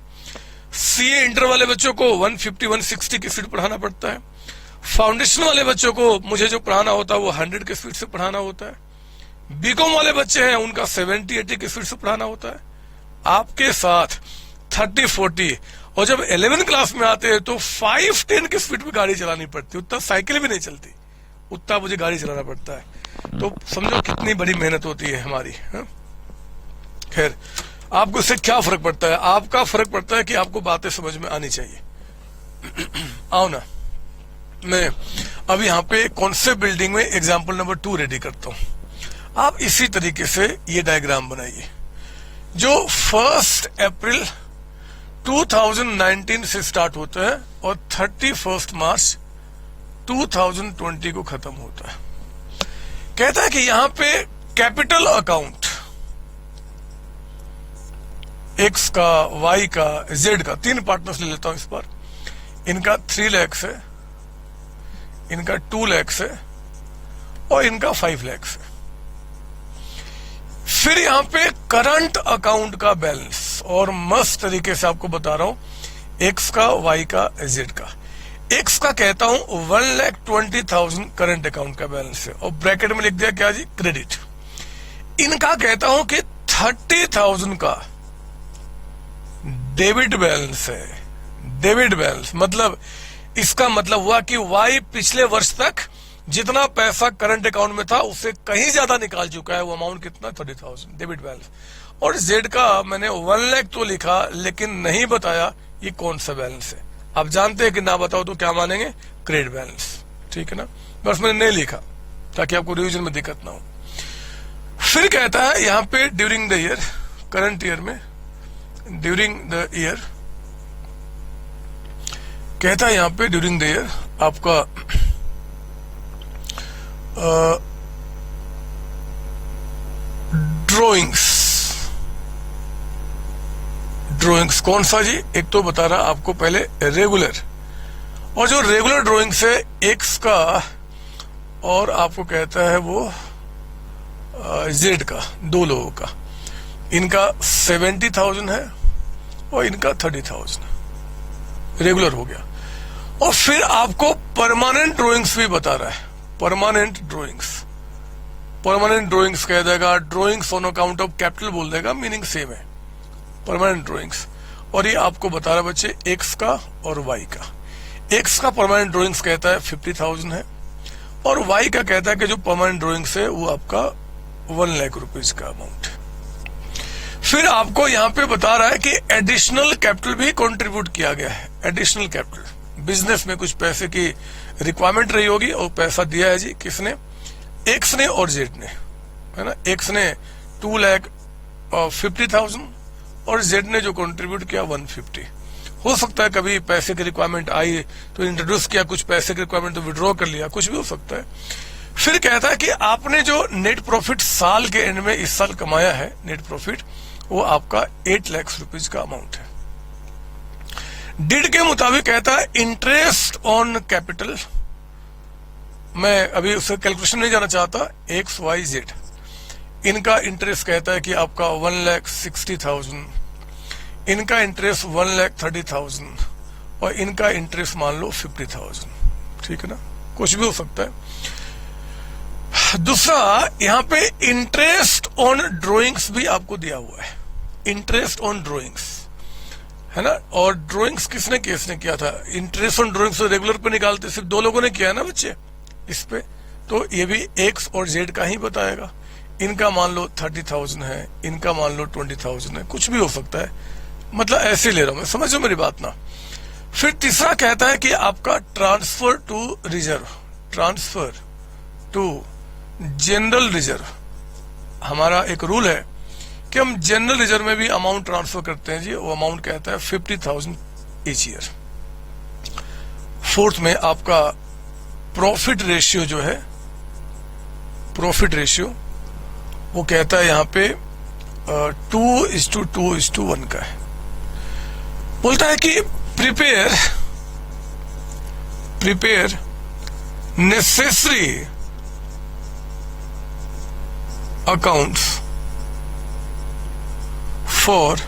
Speaker 1: सीए इंटर वाले बच्चों को 150, 160 की स्पीड पढ़ाना पड़ता है। फाउंडेशन वाले बच्चों को मुझे जो पढ़ाना होता है वो 100 की स्पीड से पढ़ाना होता है। बीकॉम वाले बच्चे हैं उनका 70, 80 की स्पीड से पढ़ाना होता है। आपके साथ 30, 40, और जब 11 क्लास में आते हैं तो 5, 10 की स्पीड में गाड़ी चलानी पड़ती है। उतना साइकिल भी नहीं चलती, उतना मुझे गाड़ी चलाना पड़ता है। तो समझो कितनी बड़ी मेहनत होती है हमारी। खैर, आपको इससे क्या फर्क पड़ता है? आपका फर्क पड़ता है कि आपको बातें समझ में आनी चाहिए। आओ ना, मैं अब यहाँ पे कॉन्सेप्ट बिल्डिंग में एग्जाम्पल नंबर 2 रेडी करता हूं। आप इसी तरीके से ये डायग्राम बनाइए जो 1 अप्रैल 2019 से स्टार्ट होता है और 31 मार्च 2020 को खत्म होता है। कहता है कि यहां पे कैपिटल अकाउंट एक्स का, वाई का, जेड का, 3 पार्टनर्स ले लेता हूं इस पर। इनका 3 लाख है, इनका 2 लाख है और इनका 5 लाख है। फिर यहां पे करंट अकाउंट का बैलेंस, और मस्त तरीके से आपको बता रहा हूं एक्स का, वाई का, जेड का। एक्स का कहता हूं 1,20,000 करंट अकाउंट का बैलेंस है, और ब्रैकेट में लिख दिया क्या जी, क्रेडिट। इनका कहता हूं कि 30,000 का डेबिट बैलेंस है। डेबिट बैलेंस मतलब, इसका मतलब हुआ कि वाई पिछले वर्ष तक जितना पैसा करंट अकाउंट में था उससे कहीं ज्यादा निकाल चुका है। वो अमाउंट कितना, 30,000 डेबिट बैलेंस। और जेड का मैंने 1 लाख तो लिखा लेकिन नहीं बताया ये कौन सा बैलेंस है। आप जानते हैं कि ना बताओ तो क्या मानेंगे, क्रेडिट बैलेंस, ठीक है ना। बस मैंने नहीं लिखा ताकि आपको रिवीजन में दिक्कत ना हो। फिर कहता है यहाँ पे during the year, current year में ड्यूरिंग द ईयर, कहता है यहाँ पे ड्यूरिंग द ईयर आपका ड्रॉइंग्स कौन सा जी, एक तो बता रहा आपको पहले रेगुलर, और जो रेगुलर ड्रॉइंग्स है एक्स का और आपको कहता है वो जेड का, 2 लोगों का। इनका 70,000 है और इनका 30,000 रेगुलर हो गया। और फिर आपको परमानेंट ड्रॉइंग्स भी बता रहा है। परमानेंट ड्रॉइंग्स कह देगा, drawings on account of capital बोल देगा, मीनिंग सेम है, परमानेंट ड्रॉइंग्स। और ये आपको बता रहा बच्चे एक्स का और वाई का। एक्स का परमानेंट ड्रॉइंग्स कहता है 50,000 है, और वाई का कहता है कि जो परमानेंट ड्रॉइंग्स है वो आपका 1 लाख रुपीज का अमाउंट है। फिर आपको यहाँ पे बता रहा है कि एडिशनल कैपिटल भी कंट्रीब्यूट किया गया है। एडिशनल कैपिटल, बिजनेस में कुछ पैसे की रिक्वायरमेंट रही होगी और पैसा दिया है जी, किसने, एक्स ने और जेड ने, है ना। एक्स ने 2,50,000 और जेड ने जो कंट्रीब्यूट किया 150। हो सकता है कभी पैसे की रिक्वायरमेंट आई तो इंट्रोड्यूस किया, कुछ पैसे की रिक्वायरमेंट तो विड्रॉ कर लिया, कुछ भी हो सकता है। फिर कहता है कि आपने जो नेट प्रॉफिट साल के एंड में इस साल कमाया है, नेट प्रॉफिट, वो आपका 8 लाख रुपीज का अमाउंट है। डिड के मुताबिक कहता है इंटरेस्ट ऑन कैपिटल, मैं अभी उससे कैलकुलेशन नहीं जाना चाहता, एक्स वाई जेड, इनका इंटरेस्ट कहता है कि आपका 1,60,000, इनका इंटरेस्ट 1,30,000 और इनका इंटरेस्ट मान लो 50,000, ठीक है ना, कुछ भी हो सकता है। दूसरा, यहां पे इंटरेस्ट ऑन ड्रॉइंग्स भी आपको दिया हुआ है, इंटरेस्ट ऑन ड्रॉइंग्स, है ना। और ड्रॉइंग्स किसने किया था, इंटरेस्ट ऑन ड्रॉइंग्स तो रेगुलर पे निकालते सिर्फ 2 लोगों ने किया है ना बच्चे, इस पे तो ये भी एक्स और जेड का ही बताएगा। इनका मान लो 30,000 है, इनका मान लो 20,000 है, कुछ भी हो सकता है, मतलब ऐसे ले रहा हूं मैं, समझो मेरी बात ना। फिर तीसरा कहता है कि आपका transfer to reserve, transfer to general reserve. हमारा एक रूल है कि हम जनरल रिजर्व में भी अमाउंट ट्रांसफर करते हैं जी, वो अमाउंट कहता है 50,000 ईच ईयर। फोर्थ में आपका प्रॉफिट रेशियो जो है, प्रॉफिट रेशियो वो कहता है यहां पे 2:2:1 का है। बोलता है कि prepare necessary accounts for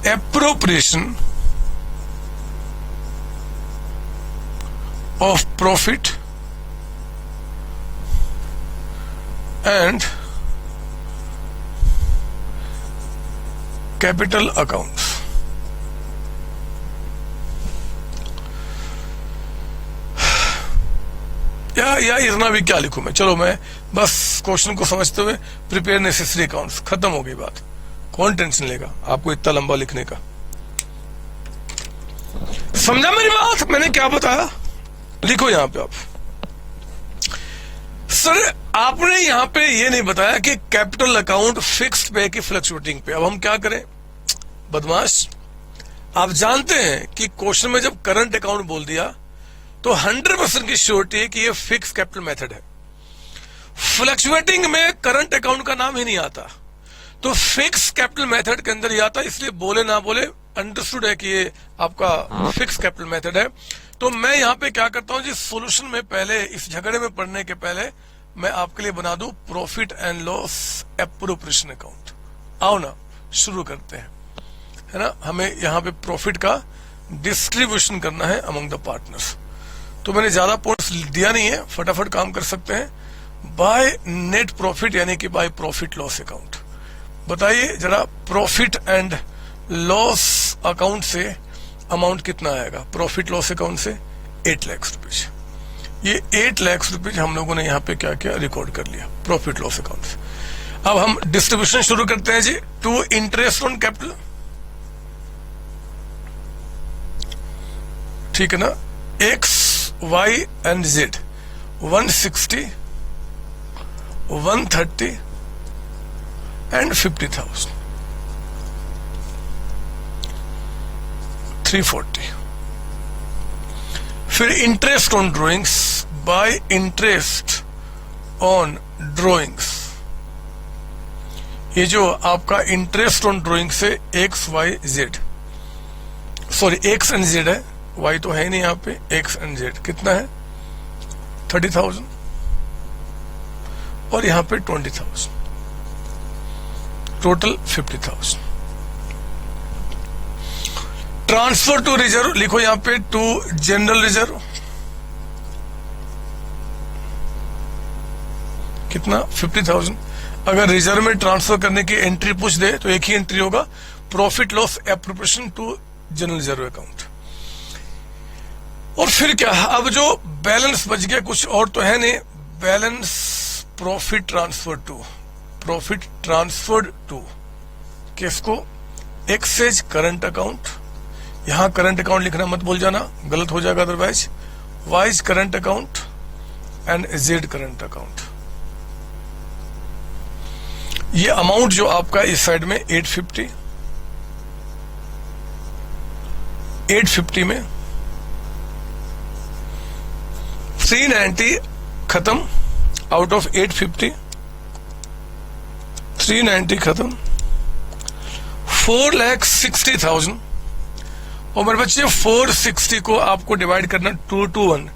Speaker 1: appropriation of profit and capital accounts। या इतना भी क्या लिखूं मैं, चलो मैं बस क्वेश्चन को समझते हुए प्रिपेयर नेसेसरी अकाउंट्स, खत्म हो गई बात। कौन टेंशन लेगा आपको इतना लंबा लिखने का। समझा मेरी बात, मैंने क्या बताया? लिखो यहां पे आप। सर आपने यहां पे ये नहीं बताया कि कैपिटल अकाउंट फिक्स्ड पे की फ्लक्चुएटिंग पे। अब हम क्या करें बदमाश, आप जानते हैं कि क्वेश्चन में जब करंट अकाउंट बोल दिया तो 100% की श्योरिटी है कि ये फिक्स कैपिटल मेथड है। फ्लक्चुएटिंग में करंट अकाउंट का नाम ही नहीं आता, तो फिक्स कैपिटल मेथड के अंदर ही आता, इसलिए बोले ना बोले अंडरस्टूड है कि ये आपका फिक्स कैपिटल मेथड है। तो मैं यहां पे क्या करता हूं जी, सॉल्यूशन में पहले, इस झगड़े में पढ़ने के पहले मैं आपके लिए बना दूं profit and loss appropriation account. आओ ना शुरू करते हैं, है ना। हमें यहां पे प्रॉफिट का डिस्ट्रीब्यूशन करना है अमंग द पार्टनर्स। तो मैंने ज्यादा पॉइंट्स दिया नहीं है, फटाफट काम कर सकते हैं। बाय नेट प्रॉफिट यानी कि बाय प्रॉफिट लॉस अकाउंट। बताइए जरा, प्रॉफिट एंड लॉस अकाउंट से अमाउंट कितना आएगा? प्रॉफिट लॉस अकाउंट से 8 लाख रुपीज। ये 8 लाख रुपीज हम लोगों ने यहाँ पे क्या किया, रिकॉर्ड कर लिया प्रॉफिट लॉस अकाउंट से। अब हम डिस्ट्रीब्यूशन शुरू करते हैं जी, टू इंटरेस्ट ऑन कैपिटल, ठीक है ना। X Y and Z 160, 130 and 50,000, 340। फिर interest on drawings, by interest on drawings. ये जो आपका इंटरेस्ट ऑन ड्रॉइंग से X Y Z, sorry X and Z है, वाई तो है नहीं यहां पे, एक्स एंड जेड कितना है 30,000 और यहां पे 20,000, टोटल 50,000। ट्रांसफर टू रिजर्व लिखो यहां पे, टू जनरल रिजर्व कितना 50,000। अगर रिजर्व में ट्रांसफर करने की एंट्री पूछ दे तो एक ही एंट्री होगा, profit loss appropriation to general reserve account. और फिर क्या, अब जो बैलेंस बच गया कुछ और तो है नहीं, बैलेंस प्रॉफिट ट्रांसफर्ड टू किसको, एक्सेज करंट अकाउंट। यहां करंट अकाउंट लिखना मत भूल जाना, गलत हो जाएगा otherwise. Wise current account and Z current account. ये अमाउंट जो आपका इस साइड में 850 में 390 खत्म, आउट ऑफ 850 390 खत्म, 4,60,000। और मेरे बच्चे 460 को आपको डिवाइड करना 2 to 1,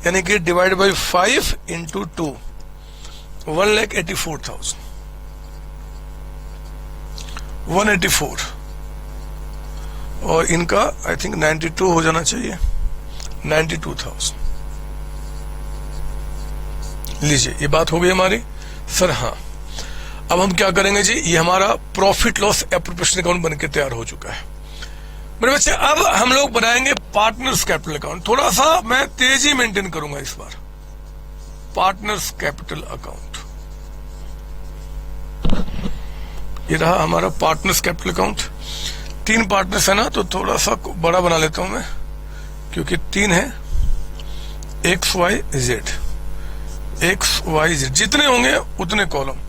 Speaker 1: यानी कि डिवाइड बाई 5 into 2, 1,84,000, 184। और इनका आई थिंक 92 हो जाना चाहिए, 92,000। लीजिए ये बात हो गई हमारी सर। हाँ, अब हम क्या करेंगे जी, ये हमारा प्रॉफिट लॉस एप्रोप्रिएशन अकाउंट बनके तैयार हो चुका है। मेरे बच्चे अब हम लोग बनाएंगे पार्टनर्स कैपिटल अकाउंट। थोड़ा सा मैं तेजी मेंटेन करूंगा इस बार। पार्टनर्स कैपिटल अकाउंट, ये रहा हमारा पार्टनर्स कैपिटल अकाउंट। 3 पार्टनर्स है ना, तो थोड़ा सा बड़ा बना लेता हूं मैं, क्योंकि 3 है, X Y Z. X Y Z जितने होंगे उतने कॉलम।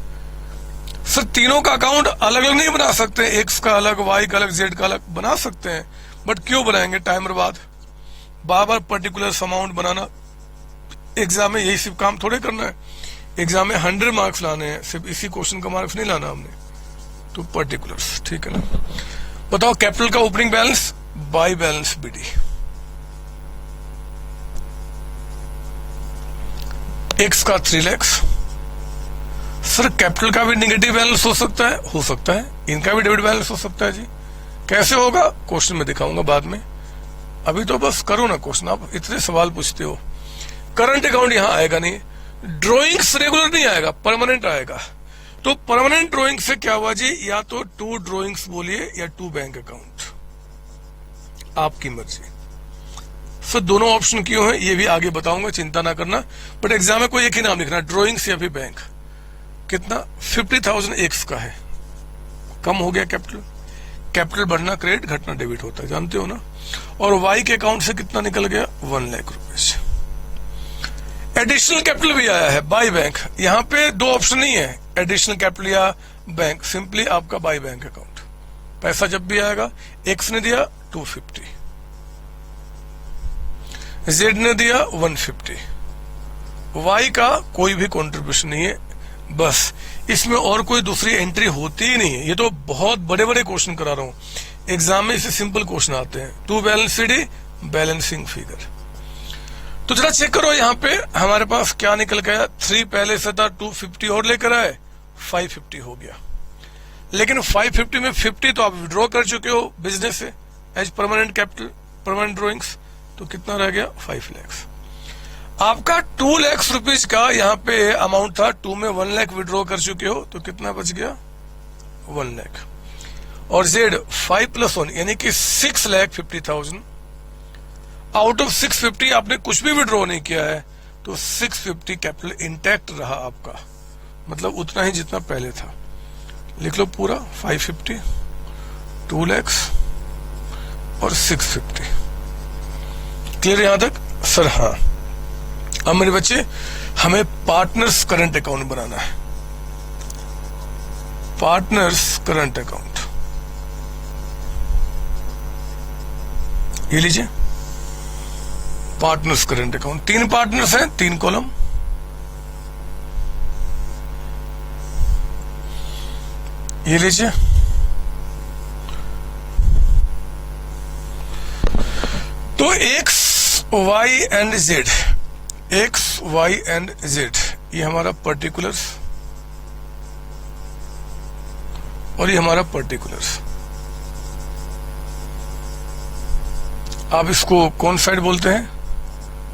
Speaker 1: सर तीनों का अकाउंट अलग अलग नहीं बना सकते, एक्स का अलग, वाई का अलग, जेड का अलग बना सकते हैं, बट क्यों बनाएंगे टाइम बर्बाद, बार बार पर्टिकुलर अमाउंट बनाना। एग्जाम में यही सिर्फ काम थोड़े करना है, एग्जाम में 100 मार्क्स लाने हैं, सिर्फ इसी क्वेश्चन का मार्क्स नहीं लाना हमने, तो पर्टिकुलर्स, ठीक है ना। बताओ कैपिटल का opening balance by balance BD, X का 3 लाख। सर कैपिटल का भी नेगेटिव बैलेंस हो सकता है, इनका भी डेबिट बैलेंस हो सकता है जी। कैसे होगा क्वेश्चन में दिखाऊंगा बाद में, अभी तो बस करो ना क्वेश्चन, आप इतने सवाल पूछते हो। करंट अकाउंट यहां आएगा नहीं, ड्रॉइंग्स रेगुलर नहीं आएगा, परमानेंट आएगा। तो परमानेंट ड्रॉइंग से क्या हुआ जी, या तो 2 ड्रॉइंग्स बोलिए या 2 बैंक अकाउंट, आपकी मर्जी। सर दोनों ऑप्शन क्यों है ये भी आगे बताऊंगा, चिंता ना करना, बट एग्जाम में कोई एक ही नाम लिखना, ड्रॉइंग्स या फिर बैंक। कितना 50,000 एक्स का है, कम हो गया कैपिटल, कैपिटल बढ़ना क्रेडिट, घटना डेबिट होता है, जानते हो ना। और वाई के अकाउंट से कितना निकल गया, 1 लाख रुपए। एडिशनल कैपिटल भी आया है बाई बैंक, यहां पे 2 ऑप्शन नहीं है, एडिशनल कैपिटल या बैंक, सिंपली आपका बाई बैंक अकाउंट। पैसा जब भी आएगा, एक्स ने दिया 250, जेड ने दिया 150, वाई का कोई भी कंट्रीब्यूशन नहीं है, बस इसमें और कोई दूसरी एंट्री होती ही नहीं है। ये तो बहुत बड़े बड़े क्वेश्चन करा रहा हूं, एग्जाम में इसे सिंपल क्वेश्चन आते हैं। 2 बैलेंस सीडी, बैलेंसिंग फिगर। तो जरा चेक करो यहाँ पे हमारे पास क्या निकल गया, 3 पहले से था, 250 और लेकर आए, 550 हो गया। लेकिन 550 में 50 तो आप विड्रॉ कर चुके हो बिजनेस से as permanent capital, permanent drawings, तो कितना रह गया, 5 लाख। आपका 2 लाख रुपीज का यहाँ पे अमाउंट था, 2 में 1 लाख विड्रॉ कर चुके हो, तो कितना बच गया, 1 लाख। और जेड 5 + 1 यानी कि 6,50,000। आउट ऑफ 650 आपने कुछ भी विड्रॉ नहीं किया है, तो 650 कैपिटल इंटैक्ट रहा आपका, मतलब उतना ही जितना पहले था। लिख लो पूरा, 550, 2 लाख और 650। क्लियर यहां तक सर? हाँ। अब मेरे बच्चे हमें पार्टनर्स करंट अकाउंट बनाना है, पार्टनर्स करंट अकाउंट, ये लीजिए पार्टनर्स करंट अकाउंट। 3 पार्टनर्स हैं, 3 कॉलम। ये लीजिए, तो X Y and Z, X Y and Z, ये हमारा पर्टिकुलर्स और ये हमारा पर्टिकुलर्स। आप इसको कौन साइड बोलते हैं,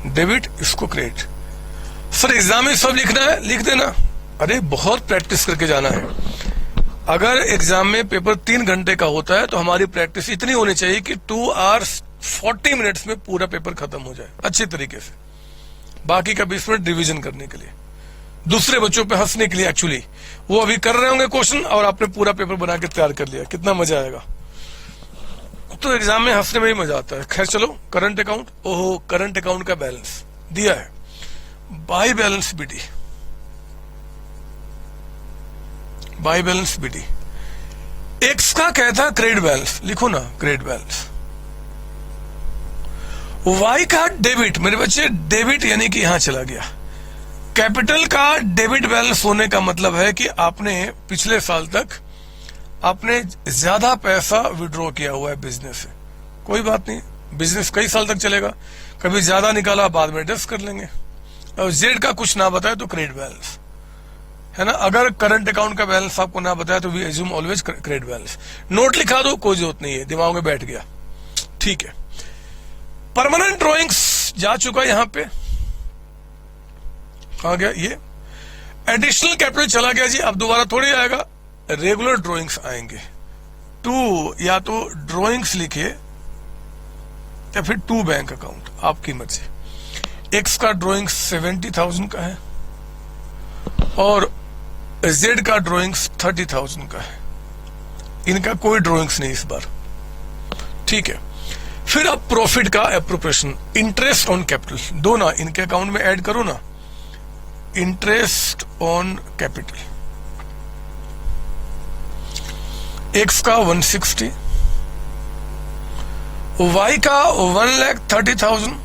Speaker 1: डेबिट, इसको क्रेडिट। सर एग्जाम में सब लिखना है, लिख देना। अरे बहुत प्रैक्टिस करके जाना है। अगर एग्जाम में पेपर 3 घंटे का होता है तो हमारी प्रैक्टिस इतनी होनी चाहिए कि 2 आवर्स 40 मिनट्स में पूरा पेपर खत्म हो जाए अच्छे तरीके से, बाकी का 20 मिनट रिवीजन करने के लिए, दूसरे बच्चों पे हंसने के लिए। एक्चुअली वो अभी कर रहे होंगे क्वेश्चन और आपने पूरा पेपर बना के तैयार कर लिया, कितना मजा आएगा। तो एग्जाम में हंसने में ही मजा आता है। खैर चलो, करंट अकाउंट, ओहो करंट अकाउंट का बैलेंस दिया है, by balance BD, by balance BD. X का क्या था, क्रेडिट बैलेंस, लिखो ना क्रेडिट बैलेंस। वाई का डेबिट, मेरे बच्चे डेबिट यानी कि यहां चला गया। कैपिटल का डेबिट बैलेंस होने का मतलब है कि आपने पिछले साल तक आपने ज्यादा पैसा विड्रॉ किया हुआ है बिजनेस से। कोई बात नहीं, बिजनेस कई साल तक चलेगा, कभी ज्यादा निकाला बाद में एडजस्ट कर लेंगे। और जेड का कुछ ना बताए तो क्रेडिट बैलेंस है ना। अगर करंट अकाउंट का बैलेंस आपको ना बताया तो we assume always credit balance. Note लिखा दो, कोई जरूरत नहीं है, दिमाग में बैठ गया, ठीक है। परमानेंट ड्रॉइंग्स जा चुका यहां पे, कहा गया ये। एडिशनल कैपिटल चला गया जी, अब दोबारा थोड़ी आएगा, रेगुलर ड्रॉइंग्स आएंगे। 2 या तो ड्रॉइंग्स लिखिए या फिर 2 बैंक अकाउंट, आपकी मर्जी। एक्स का ड्रॉइंग 70,000 का है और जेड का ड्रॉइंग्स 30,000 का है। इनका कोई ड्रॉइंग्स नहीं इस बार, ठीक है। फिर अब प्रॉफिट का एप्रोप्रिएशन, इंटरेस्ट ऑन कैपिटल, दो ना इनके अकाउंट में ऐड करो ना, इंटरेस्ट ऑन कैपिटल। एक्स का 160, वाई का 1,30,000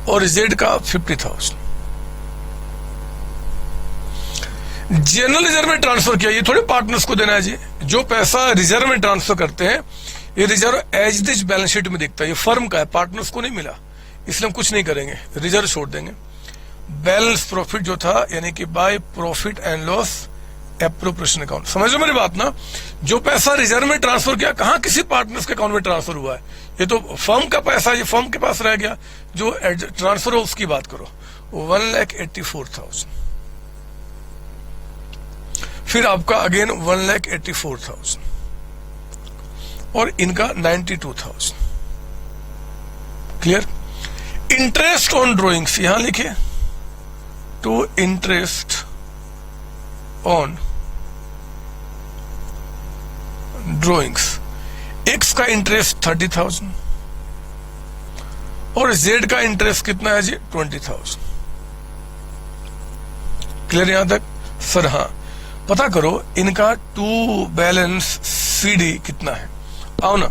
Speaker 1: और जेड का 50,000। जनरल रिजर्व में ट्रांसफर किया, ये थोड़े पार्टनर्स को देना है जी। जो पैसा रिजर्व में ट्रांसफर करते हैं ये reserve as this balance sheet में दिखता है, ये फर्म का है, पार्टनर्स को नहीं मिला, इसलिए हम कुछ नहीं करेंगे, रिजर्व छोड़ देंगे। बैलेंस प्रॉफिट जो था यानी कि by profit and loss appropriation account, समझ लो मेरी बात ना। जो पैसा रिजर्व में ट्रांसफर किया कहां किसी पार्टनर्स के अकाउंट में ट्रांसफर हुआ है, ये तो फर्म का पैसा, ये फर्म के पास रह गया। जो ट्रांसफर हो उसकी बात करो, 1,84,000। फिर आपका अगेन 1,84,000 और इनका 92,000। क्लियर। इंटरेस्ट ऑन ड्रॉइंग्स यहां लिखिए, to interest on drawings. X का इंटरेस्ट 30,000 और जेड का इंटरेस्ट कितना है जी, 20,000। क्लियर यहां तक सर? हाँ, पता करो इनका टू बैलेंस सीडी कितना है। आओ ना,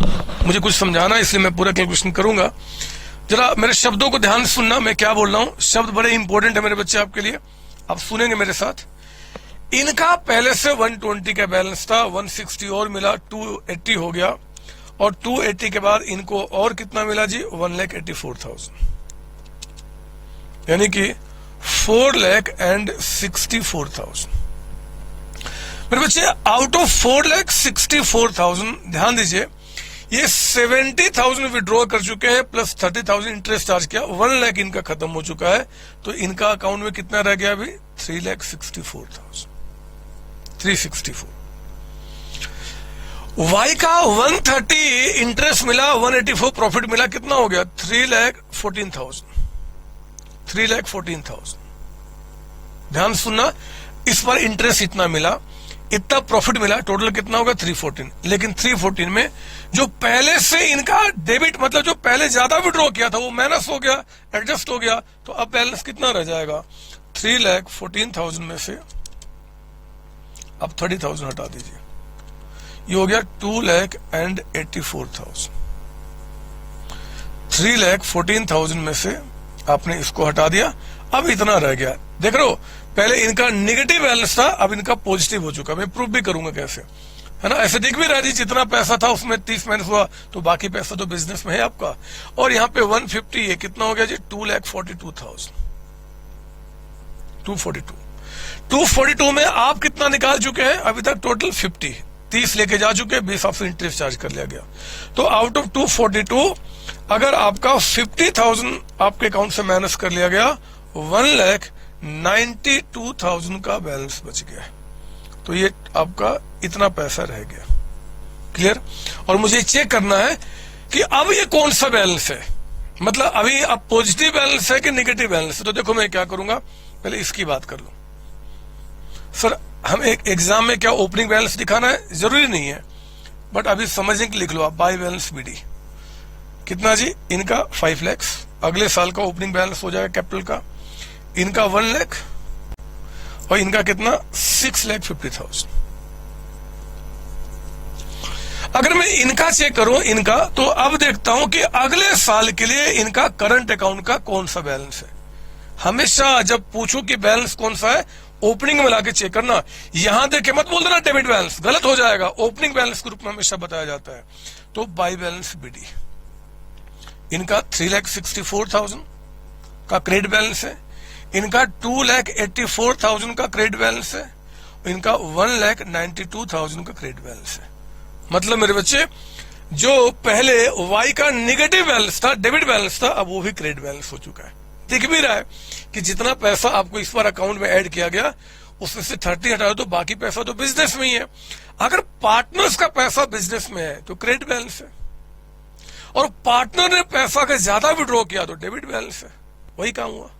Speaker 1: मुझे कुछ समझाना, इसलिए मैं पूरा कैलकुलेशन करूंगा। जरा मेरे शब्दों को ध्यान से सुनना, मैं क्या बोल रहा हूं। शब्द बड़े इंपॉर्टेंट है मेरे बच्चे आपके लिए, आप सुनेंगे मेरे साथ। इनका पहले से 120 का बैलेंस था, 160 और मिला, 280 हो गया, और 280 के बाद इनको और कितना मिला जी, 1,84,000, यानी कि 4,64,000। मेरे बच्चे आउट ऑफ 4,64,000 ध्यान दीजिए, ये 70,000 विड्रॉ कर चुके हैं प्लस 30,000 इंटरेस्ट चार्ज किया, 1 लाख इनका खत्म हो चुका है। तो इनका अकाउंट में कितना रह गया अभी, 3,64,000, 364। वाई का 130 इंटरेस्ट मिला, 184 प्रॉफिट मिला, कितना हो गया, 3,14,000, 3,14,000। ध्यान सुनना, इस बार इंटरेस्ट इतना मिला, इतना प्रॉफिट मिला, टोटल कितना होगा 314। लेकिन 314 में जो पहले से इनका डेबिट, मतलब जो पहले ज्यादा विड्रॉ किया था वो माइनस हो गया, एडजस्ट हो गया, तो अब बैलेंस कितना रह जाएगा, 3,14,000 में से अब 30,000 हटा दीजिए, ये हो गया 2,84,000। 3,14,000 में से आपने इसको हटा दिया, अब इतना रह गया। देख रहे हो, पहले इनका निगेटिव बैलेंस था, अब इनका पॉजिटिव हो चुका। मैं प्रूफ भी करूंगा कैसे, है ना। ऐसे दिख भी रहा है, जितना पैसा था उसमें 30 माइनस हुआ, तो बाकी पैसा तो बिजनेस में है आपका। और यहाँ पे 150, ये कितना हो गया जी, 2,42,000, 242। 242 में आप कितना निकाल चुके हैं अभी तक, टोटल 50, 30 लेके जा चुके हैं, 20 आपसे इंटरेस्ट चार्ज कर लिया गया। तो आउट ऑफ 242 अगर आपका 50,000 आपके अकाउंट से माइनस कर लिया गया, 1,92,000 का बैलेंस बच गया। तो ये आपका इतना पैसा रह गया। क्लियर। और मुझे चेक करना है कि अब ये कौन सा बैलेंस है, मतलब अभी अब पॉजिटिव बैलेंस है कि नेगेटिव बैलेंस है। तो देखो मैं क्या करूंगा, पहले इसकी बात कर लूं। सर हम एक एग्जाम में क्या ओपनिंग बैलेंस दिखाना है, जरूरी नहीं है, बट अभी समझने के लिख लो आप, बाय बैलेंस बीडी कितना जी, इनका 5 लाख, अगले साल का ओपनिंग बैलेंस हो जाएगा कैपिटल का, इनका 1 लाख और इनका कितना 6,50,000। अगर मैं इनका चेक करूं इनका, तो अब देखता हूं कि अगले साल के लिए इनका करंट अकाउंट का कौन सा बैलेंस है। हमेशा जब पूछूं कि बैलेंस कौन सा है, ओपनिंग में लाके चेक करना। यहां देखे मत बोल देना डेबिट बैलेंस, गलत हो जाएगा। ओपनिंग बैलेंस के रूप में हमेशा बताया जाता है। तो बाय बैलेंस बीडी इनका 3,64,000 का क्रेडिट बैलेंस है, इनका 2,84,000 का क्रेडिट बैलेंस है, इनका 1,92,000 का क्रेडिट बैलेंस है। मतलब मेरे बच्चे जो पहले वाई का निगेटिव बैलेंस था, डेबिट बैलेंस था, अब वो भी क्रेडिट बैलेंस हो चुका है। दिख भी रहा है कि जितना पैसा आपको इस बार अकाउंट में ऐड किया गया उसमें से 30 हटा दो, तो बाकी पैसा तो बिजनेस में ही है। अगर पार्टनर्स का पैसा बिजनेस में है तो क्रेडिट बैलेंस है, और पार्टनर ने पैसा का ज्यादा विड्रॉ किया तो डेबिट बैलेंस है, वही काम हुआ।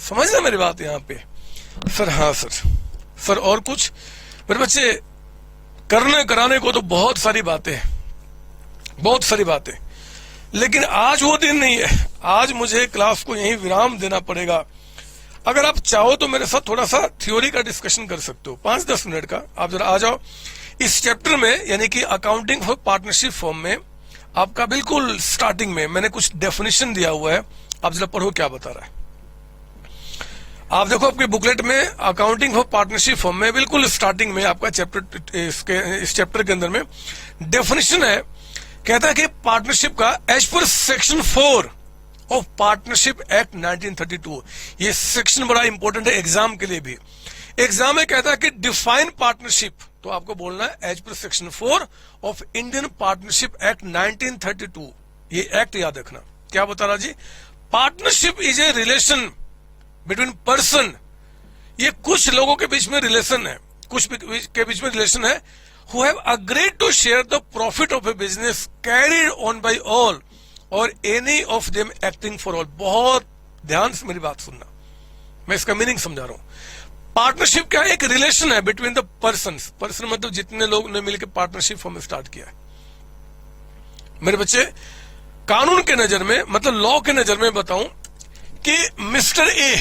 Speaker 1: समझना मेरी बात यहां पे। सर हाँ सर और कुछ? मेरे बच्चे करने कराने को तो बहुत सारी बातें हैं, बहुत सारी बातें, लेकिन आज वो दिन नहीं है। आज मुझे क्लास को यहीं विराम देना पड़ेगा। अगर आप चाहो तो मेरे साथ थोड़ा सा थ्योरी का डिस्कशन कर सकते हो, 5-10 मिनट का। आप जरा आ जाओ इस चैप्टर में, यानी कि अकाउंटिंग फॉर पार्टनरशिप फॉर्म में आपका बिल्कुल स्टार्टिंग में मैंने कुछ डेफिनेशन दिया हुआ है। आप जरा पढ़ो क्या बता रहा है। आप देखो आपके बुकलेट में अकाउंटिंग फॉर पार्टनरशिप फॉर्म में बिल्कुल स्टार्टिंग में आपका चैप्टर, इस चैप्टर के अंदर में डेफिनेशन है। कहता है कि पार्टनरशिप का as per section 4 of partnership act 1932, ये सेक्शन बड़ा इंपॉर्टेंट है एग्जाम के लिए भी। एग्जाम में कहता है कि डिफाइन पार्टनरशिप, तो आपको बोलना है as per section 4 of Indian partnership act 1932। ये एक्ट याद रखना। क्या बता रहा जी? Partnership is a relation between person, ये कुछ लोगों के बीच में रिलेशन है, कुछ के बीच में रिलेशन है, who have agreed to share the profit of a business carried on by all or any of them acting for all। बहुत ध्यान से मेरी बात सुनना, मैं इसका मीनिंग समझा रहा हूं। पार्टनरशिप क्या है? एक रिलेशन है बिटवीन द पर्सन्स। पर्सन मतलब जितने लोग ने मिलकर पार्टनरशिप फॉर्म स्टार्ट किया है। मेरे बच्चे कानून के नजर में, मतलब लॉ के नजर में बताऊं कि मिस्टर ए,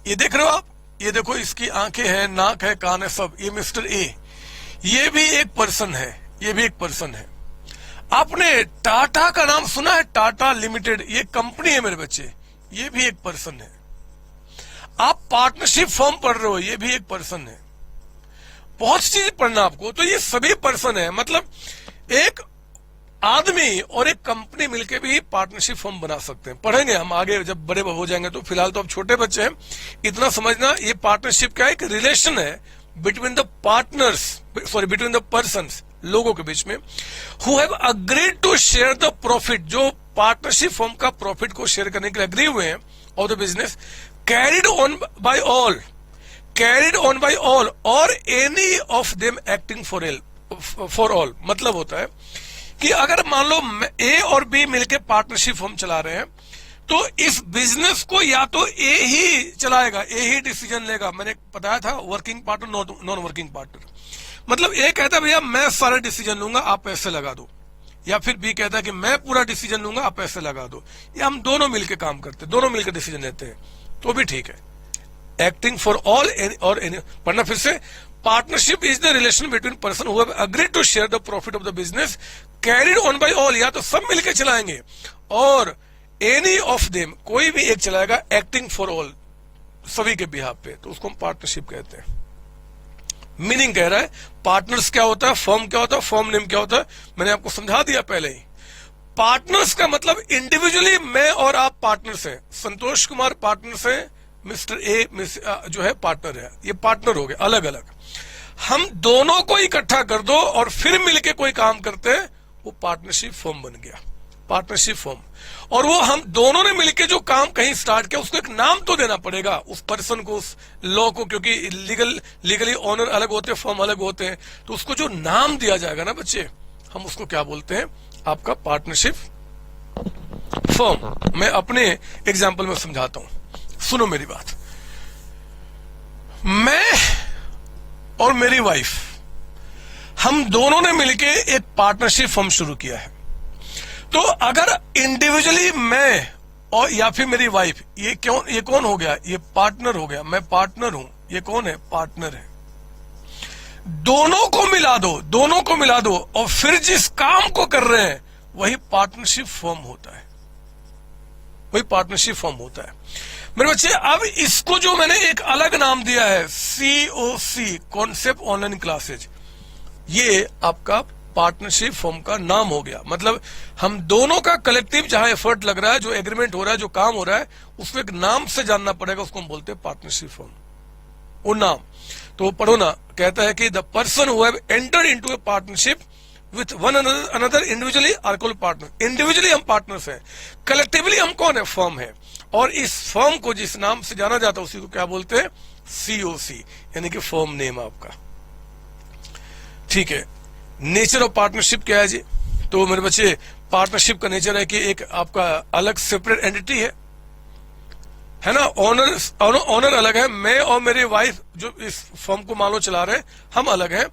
Speaker 1: ये देख रहे हो आप, ये देखो इसकी आंखें हैं, नाक है, कान है, सब, ये मिस्टर ए, ये भी एक पर्सन है, ये भी एक पर्सन है। आपने टाटा का नाम सुना है? टाटा लिमिटेड, ये कंपनी है मेरे बच्चे, ये भी एक पर्सन है। आप पार्टनरशिप फॉर्म पढ़ रहे हो, ये भी एक पर्सन है। बहुत सी चीज पढ़ना आपको, तो ये सभी पर्सन है। मतलब एक आदमी और एक कंपनी मिलकर भी पार्टनरशिप फॉर्म बना सकते हैं। पढ़ेंगे हम आगे जब बड़े हो जाएंगे, तो फिलहाल तो अब छोटे बच्चे हैं। इतना समझना, ये पार्टनरशिप क्या है? एक रिलेशन है between the partners, sorry between the persons, लोगों के बीच में, who have agreed to share the profit, जो पार्टनरशिप फॉर्म का प्रॉफिट को शेयर करने के लिए अग्री हुए हैं, और the business carried on by all, carried on by all और any of them acting for all. मतलब होता है कि अगर मान लो ए और बी मिलकर पार्टनरशिप फॉर्म चला रहे हैं, तो इस बिजनेस को या तो ए ही चलाएगा, ए ही डिसीजन लेगा। मैंने बताया था working partner, non working partner. मतलब ए कहता है भैया मैं सारा डिसीजन लूंगा, आप पैसे लगा दो, या फिर बी कहता है कि मैं पूरा डिसीजन लूंगा, आप पैसे लगा दो। या हम दोनों मिलकर काम करते हैं, दोनों मिलकर डिसीजन लेते हैं, तो भी ठीक है। एक्टिंग फॉर ऑल और एनी, पढ़ना फिर से। Partnership is the relation between person who have agreed to share the profit of the business carried on by all, या तो सब मिलकर चलाएंगे, और एनी ऑफ देम, कोई भी एक चलाएगा, एक्टिंग फॉर ऑल, सभी के बिहाफ पे, तो उसको हम पार्टनरशिप कहते हैं। मीनिंग कह रहा है पार्टनर्स क्या होता है, फर्म क्या होता है, फर्म नेम क्या होता है, मैंने आपको समझा दिया पहले ही। पार्टनर्स का मतलब इंडिविजुअली मैं और आप पार्टनर्स हैं। संतोष कुमार पार्टनर्स हैं, मिस्टर ए जो है पार्टनर है, ये पार्टनर हो गए अलग अलग। हम दोनों को इकट्ठा कर दो और फिर मिलके कोई काम करते हैं, वो पार्टनरशिप फर्म बन गया, पार्टनरशिप फर्म। और वो हम दोनों ने मिलकर जो काम कहीं स्टार्ट किया, उसको एक नाम तो देना पड़ेगा उस पर्सन को, उस लॉ को, क्योंकि लीगली ओनर अलग होते हैं, फर्म अलग होते हैं, तो उसको जो नाम दिया जाएगा ना बच्चे, हम उसको क्या बोलते हैं? आपका पार्टनरशिप फर्म। मैं अपने एग्जाम्पल में समझाता हूं, सुनो मेरी बात। मैं और मेरी वाइफ, हम दोनों ने मिलकर एक पार्टनरशिप फर्म शुरू किया है। तो अगर इंडिविजुअली मैं और या फिर मेरी वाइफ, ये कौन हो गया? ये पार्टनर हो गया, मैं पार्टनर हूं, ये कौन है? पार्टनर है। दोनों को मिला दो, दोनों को मिला दो, और फिर जिस काम को कर रहे हैं वही पार्टनरशिप फर्म होता है, वही पार्टनरशिप फर्म होता है। मेरे बच्चे अब इसको जो मैंने एक अलग नाम दिया है, COC, कॉन्सेप्ट ऑनलाइन क्लासेज, ये आपका पार्टनरशिप फर्म का नाम हो गया। मतलब हम दोनों का कलेक्टिव जहां एफर्ट लग रहा है, जो एग्रीमेंट हो रहा है, जो काम हो रहा है, उसको एक नाम से जानना पड़ेगा, उसको हम बोलते हैं पार्टनरशिप फर्म, वो नाम। तो पढ़ो ना, कहता है कि the person who have entered into a partnership with one another individually are called partner. Individually हम पार्टनर्स हैं, कलेक्टिवली हम कौन है? फर्म है। और इस फर्म को जिस नाम से जाना जाता है उसी को क्या बोलते हैं? COC, यानी कि फर्म नेम आपका। ठीक है। नेचर ऑफ पार्टनरशिप क्या है जी? तो मेरे बच्चे पार्टनरशिप का नेचर है कि एक आपका अलग सेपरेट एंटिटी है ना, ऑनर अलग है, मैं और मेरी वाइफ जो इस फर्म को मान लो चला रहे हैं, हम अलग हैं,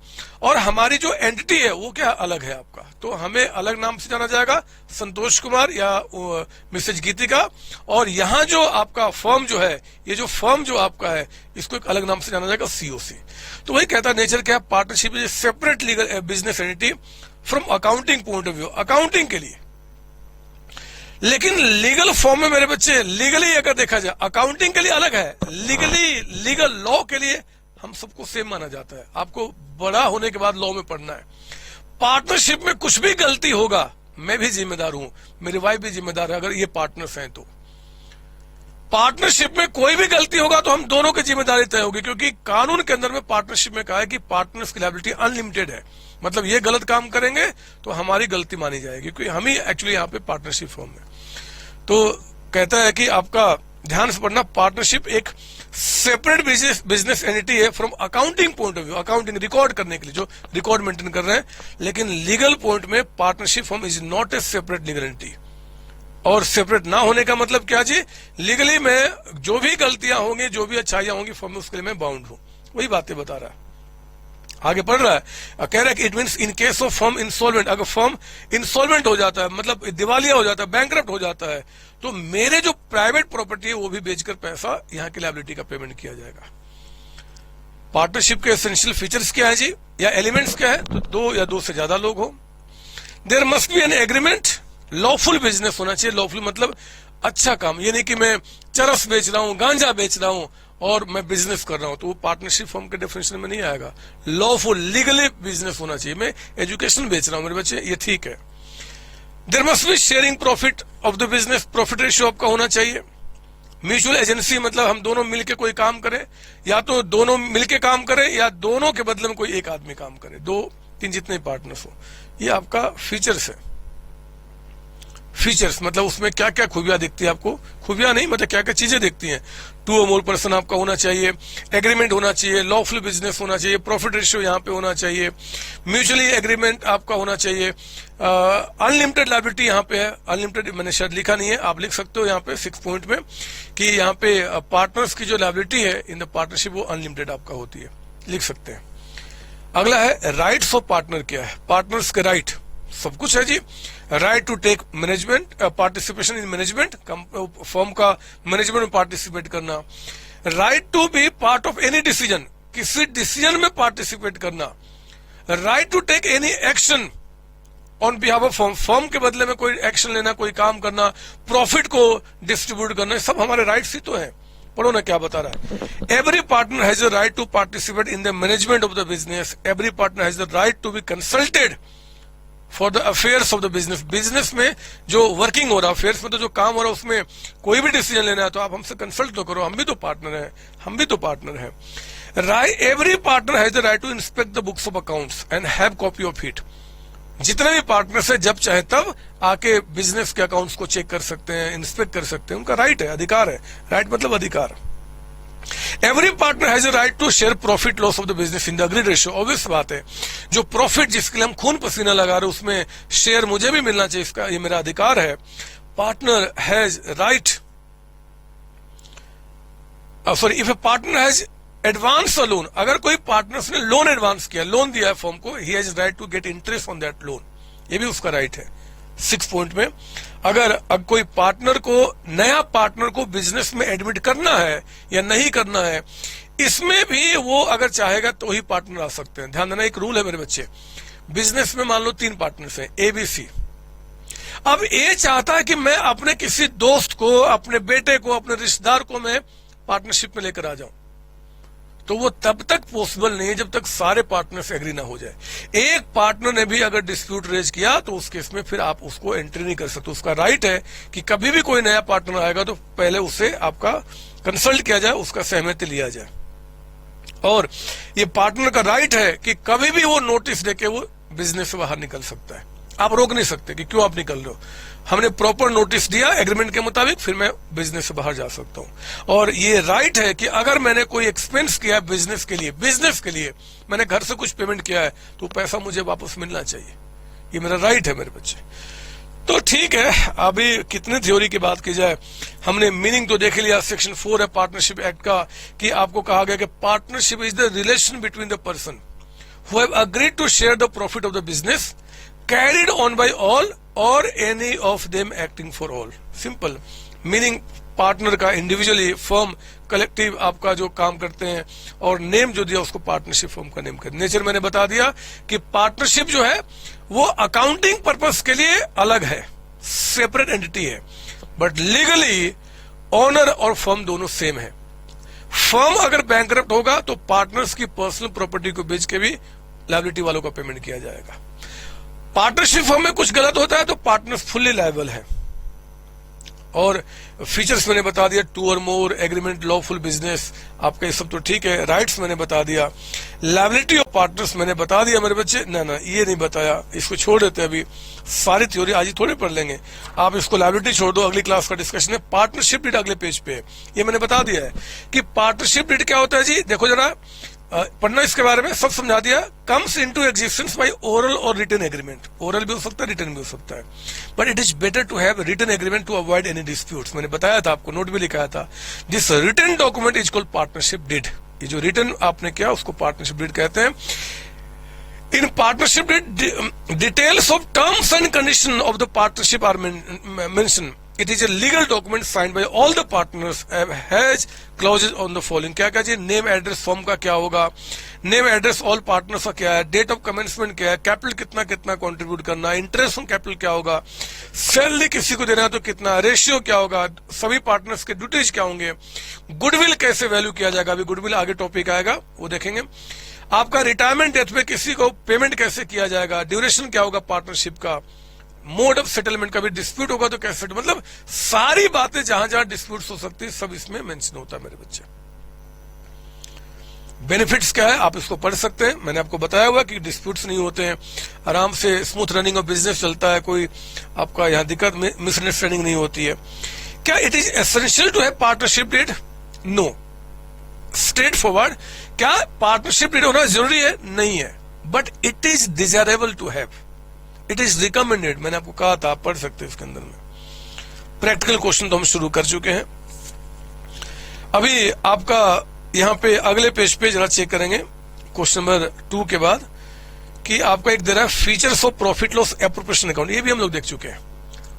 Speaker 1: और हमारी जो एंटिटी है वो क्या अलग है आपका, तो हमें अलग नाम से जाना जाएगा, संतोष कुमार या मिसेज गीतिका, और यहाँ जो आपका फर्म जो है, ये जो फर्म जो आपका है, इसको एक अलग नाम से जाना जाएगा, सीओसी। तो वही कहता है नेचर क्या है, partnership is separate legal business entity from accounting point of view, accounting के लिए। लेकिन लीगल फॉर्म में मेरे बच्चे, लीगली अगर देखा जाए, अकाउंटिंग के लिए अलग है, लीगल लॉ के लिए हम सबको सेम माना जाता है। आपको बड़ा होने के बाद लॉ में पढ़ना है। पार्टनरशिप में कुछ भी गलती होगा, मैं भी जिम्मेदार हूं, मेरी वाइफ भी जिम्मेदार है, अगर ये पार्टनर्स हैं तो। पार्टनरशिप में कोई भी गलती होगा तो हम दोनों की जिम्मेदारी तय होगी, क्योंकि कानून के अंदर में पार्टनरशिप में कहा है कि पार्टनर्स की लायबिलिटी अनलिमिटेड है। मतलब ये गलत काम करेंगे तो हमारी गलती मानी जाएगी, क्योंकि हम ही एक्चुअली यहाँ पे पार्टनरशिप फॉर्म में। तो कहता है कि आपका ध्यान से पढ़ना, पार्टनरशिप एक सेपरेट बिजनेस एंटिटी है from accounting point of view, accounting record करने के लिए जो रिकॉर्ड मेंटेन कर रहे हैं। लेकिन लीगल पॉइंट में partnership firm is not a separate legal entity. और सेपरेट ना होने का मतलब क्या जी, लीगली में जो भी गलतियां होंगी, जो भी अच्छाइयां होंगी फर्म में, उसके लिए मैं बाउंड हूं। वही बातें बता रहा है, आगे पढ़ रहा है, कह रहा है कि it means in case of firm insolvent, अगर फर्म इंसॉल्वेंट हो जाता है, मतलब दिवालिया हो जाता है, बैंकरप्ट हो जाता है, तो मेरे जो प्राइवेट प्रॉपर्टी है वो भी बेचकर पैसा यहाँ की लायबिलिटी का पेमेंट किया जाएगा। पार्टनरशिप के एसेंशियल फीचर्स क्या है जी, या एलिमेंट्स क्या है, तो दो या दो से ज्यादा लोग हो। There must be an agreement, lawful business होना चाहिए। लॉफुल मतलब अच्छा काम, ये नहीं कि मैं चरस बेच रहा हूं, गांजा बेच रहा हूं और मैं बिजनेस कर रहा हूं, तो वो पार्टनरशिप फर्म के डेफिनेशन में नहीं आएगा। लॉफुल लीगली बिजनेस होना चाहिए, मैं एजुकेशन बेच रहा हूं मेरे बच्चे, ये ठीक है। There must be sharing profit of the business, profit ratio आपका होना चाहिए। म्यूचुअल एजेंसी मतलब हम दोनों मिलकर कोई काम करें, या तो दोनों मिलकर काम करें या दोनों के बदले में कोई एक आदमी काम करे, दो तीन जितने पार्टनर्स हो। ये आपका फीचर्स है। फीचर्स मतलब उसमें क्या क्या खूबियां दिखती है आपको, खूबियां नहीं मतलब क्या क्या चीजें दिखती हैं। 2 or more पर्सन आपका होना चाहिए, एग्रीमेंट होना चाहिए, लॉफुल बिजनेस होना चाहिए, प्रॉफिट रेशियो यहाँ पे होना चाहिए, म्यूचुअली एग्रीमेंट आपका होना चाहिए, अनलिमिटेड लायबिलिटी यहाँ पे है। अनलिमिटेड मैंने शायद लिखा नहीं है, आप लिख सकते हो यहाँ पे 6 पॉइंट में कि यहाँ पे पार्टनर्स की जो लायबिलिटी है इन द पार्टनरशिप वो अनलिमिटेड आपका होती है, लिख सकते हैं। अगला है राइट्स ऑफ पार्टनर, क्या है पार्टनर्स के राइट, सब कुछ है जी। Right to take management, participation in management, firm का मैनेजमेंट में पार्टिसिपेट करना। Right to be part of any decision, किसी डिसीजन में पार्टिसिपेट करना। Right to take any action on behalf of firm, firm के बदले में कोई एक्शन लेना, कोई काम करना, प्रॉफिट को डिस्ट्रीब्यूट करना, सब हमारे राइट्स ही तो है। पढ़ो ना क्या बता रहा है। Every partner has the right to participate in the management of the business. Every partner has the right to be consulted for the affairs of the business. Business में जो वर्किंग हो रहा है, अफेयर्स में तो जो काम हो रहा है, उसमें कोई भी डिसीजन लेना है तो आप हमसे कंसल्ट तो करो, हम भी तो पार्टनर हैं, हम भी तो पार्टनर हैं। Right, every partner has the right to inspect the books of accounts and have copy of it. जितने भी पार्टनर्स है जब चाहे तब आके बिजनेस के अकाउंट्स को चेक कर सकते हैं, इंस्पेक्ट कर सकते हैं, उनका राइट है, अधिकार है। राइट मतलब अधिकार। Every partner has a right to share profit loss of the business in the agreed ratio. Obvious बात है, जो प्रॉफिट जिसके लिए हम खून पसीना लगा रहे हैं उसमें शेयर मुझे भी मिलना चाहिए, इसका ये मेरा अधिकार है। Partner has right, sorry, if A partner has advance a loan, अगर कोई पार्टनर्स ने लोन एडवांस किया, लोन दिया है फर्म को, he has right to get interest on that loan, ये भी उसका राइट है। 6 पॉइंट में अगर अब कोई पार्टनर को, नया पार्टनर को बिजनेस में एडमिट करना है या नहीं करना है, इसमें भी वो अगर चाहेगा तो ही पार्टनर आ सकते हैं। ध्यान देना, एक रूल है मेरे बच्चे, बिजनेस में मान लो 3 पार्टनर्स हैं, ABC। अब ए चाहता है कि मैं अपने किसी दोस्त को, अपने बेटे को, अपने रिश्तेदार को मैं पार्टनरशिप में लेकर आ जाऊं, तो वो तब तक पॉसिबल नहीं है जब तक सारे पार्टनर से एग्री ना हो जाए। एक पार्टनर ने भी अगर डिस्प्यूट रेज किया तो उस केस में फिर आप उसको एंट्री नहीं कर सकते। उसका राइट है कि कभी भी कोई नया पार्टनर आएगा तो पहले उसे आपका कंसल्ट किया जाए, उसका सहमति लिया जाए। और ये पार्टनर का राइट है कि कभी भी वो नोटिस देके वो बिजनेस से बाहर निकल सकता है। आप रोक नहीं सकते कि क्यों आप निकल रहे हो, हमने प्रॉपर नोटिस दिया एग्रीमेंट के मुताबिक, फिर मैं बिजनेस से बाहर जा सकता हूं। और ये राइट है कि अगर मैंने कोई एक्सपेंस किया है बिजनेस के लिए मैंने घर से कुछ पेमेंट किया है तो पैसा मुझे वापस मिलना चाहिए, ये मेरा राइट है मेरे बच्चे। तो ठीक है, अभी कितनी थ्योरी की बात की जाए, हमने मीनिंग तो देख लिया। सेक्शन 4 है पार्टनरशिप एक्ट का कि आपको कहा गया कि partnership is the relation between the person who have agreed to share the profit of the business carried on by all और any of them acting for all. Simple meaning partner का इंडिविजुअली, फर्म कलेक्टिव आपका जो काम करते हैं, और नेम जो दिया उसको पार्टनरशिप फर्म का नेम कर। नेचर मैंने बता दिया कि पार्टनरशिप जो है वो अकाउंटिंग पर्पस के लिए अलग है, सेपरेट एंटिटी है, बट लीगली ओनर और फर्म दोनों सेम है। फर्म अगर बैंकरप्ट होगा तो पार्टनर्स की पर्सनल प्रॉपर्टी को बेच के भी लायबिलिटी वालों का पेमेंट किया जाएगा। पार्टनरशिप फर्म में कुछ गलत होता है तो पार्टनर्स फुल्ली लायबल है। और फीचर्स मैंने बता दिया, 2 और मोर एग्रीमेंट, लॉफुल बिजनेस, आपका ये सब तो ठीक है। राइट्स मैंने बता दिया, लायबिलिटी ऑफ पार्टनर्स मैंने बता दिया मेरे बच्चे। ना ये नहीं बताया, इसको छोड़ देते। अभी सारी थ्योरी आज ही थोड़े पढ़ लेंगे, आप इसको लायबिलिटी छोड़ दो, अगली क्लास का डिस्कशन है। पार्टनरशिप डीड अगले पेज पे है, ये मैंने बता दिया है कि पार्टनरशिप डीड क्या होता है जी। देखो जरा पढ़ना इसके बारे में, सब समझा दिया। Comes into existence by oral or written agreement. Oral भी हो सकता है, रिटन भी हो सकता है, but it is better to have written agreement to avoid any disputes. मैंने बताया था आपको, नोट भी लिखाया था। This written document is called partnership deed. ये जो रिटन आपने किया उसको पार्टनरशिप डीड कहते हैं। In partnership deed details of terms and condition of the partnership are mention. It is a legal document signed by all the partners and has clauses on the following। क्या क्या जी, नेम एड्रेस फर्म का क्या होगा, नेम एड्रेस ऑल पार्टनर्स का क्या है, डेट ऑफ कमेंसमेंट क्या है, कैपिटल कितना कितना कंट्रीब्यूट करना है, इंटरेस्ट ऑन कैपिटल क्या होगा, सैलरी किसी को देना है तो कितना, रेशियो क्या होगा, सभी पार्टनर्स के ड्यूटीज क्या होंगे, गुडविल कैसे वैल्यू किया जाएगा। अभी गुडविल आगे टॉपिक आएगा, वो देखेंगे। आपका रिटायरमेंट डेथ पे किसी को पेमेंट कैसे किया जाएगा, ड्यूरेशन क्या होगा पार्टनरशिप का, मोड ऑफ सेटलमेंट का भी डिस्प्यूट होगा तो कैसे, मतलब सारी बातें जहां जहां डिस्प्यूट्स हो सकती है सब इसमें मेंशन होता है मेरे बच्चे। बेनिफिट्स क्या है आप इसको पढ़ सकते हैं, मैंने आपको बताया हुआ कि डिस्प्यूट्स नहीं होते हैं, आराम से स्मूथ रनिंग ऑफ बिजनेस चलता है, कोई आपका यहां दिक्कत मिसअंडरस्टैंडिंग नहीं होती है। क्या it is essential to have partnership deed? No, straightforward. क्या पार्टनरशिप डीड होना जरूरी है? नहीं है, but it is desirable to have, it is recommended. मैंने आपको कहा था आप पढ़ सकते हैं इसके अंदर में। प्रैक्टिकल क्वेश्चन तो हम शुरू कर चुके हैं। अभी आपका यहां पे अगले पेज पे जरा चेक करेंगे क्वेश्चन नंबर 2 के बाद कि आपका एक दे रहा है features of profit loss appropriation account. ये भी हम लोग देख चुके हैं।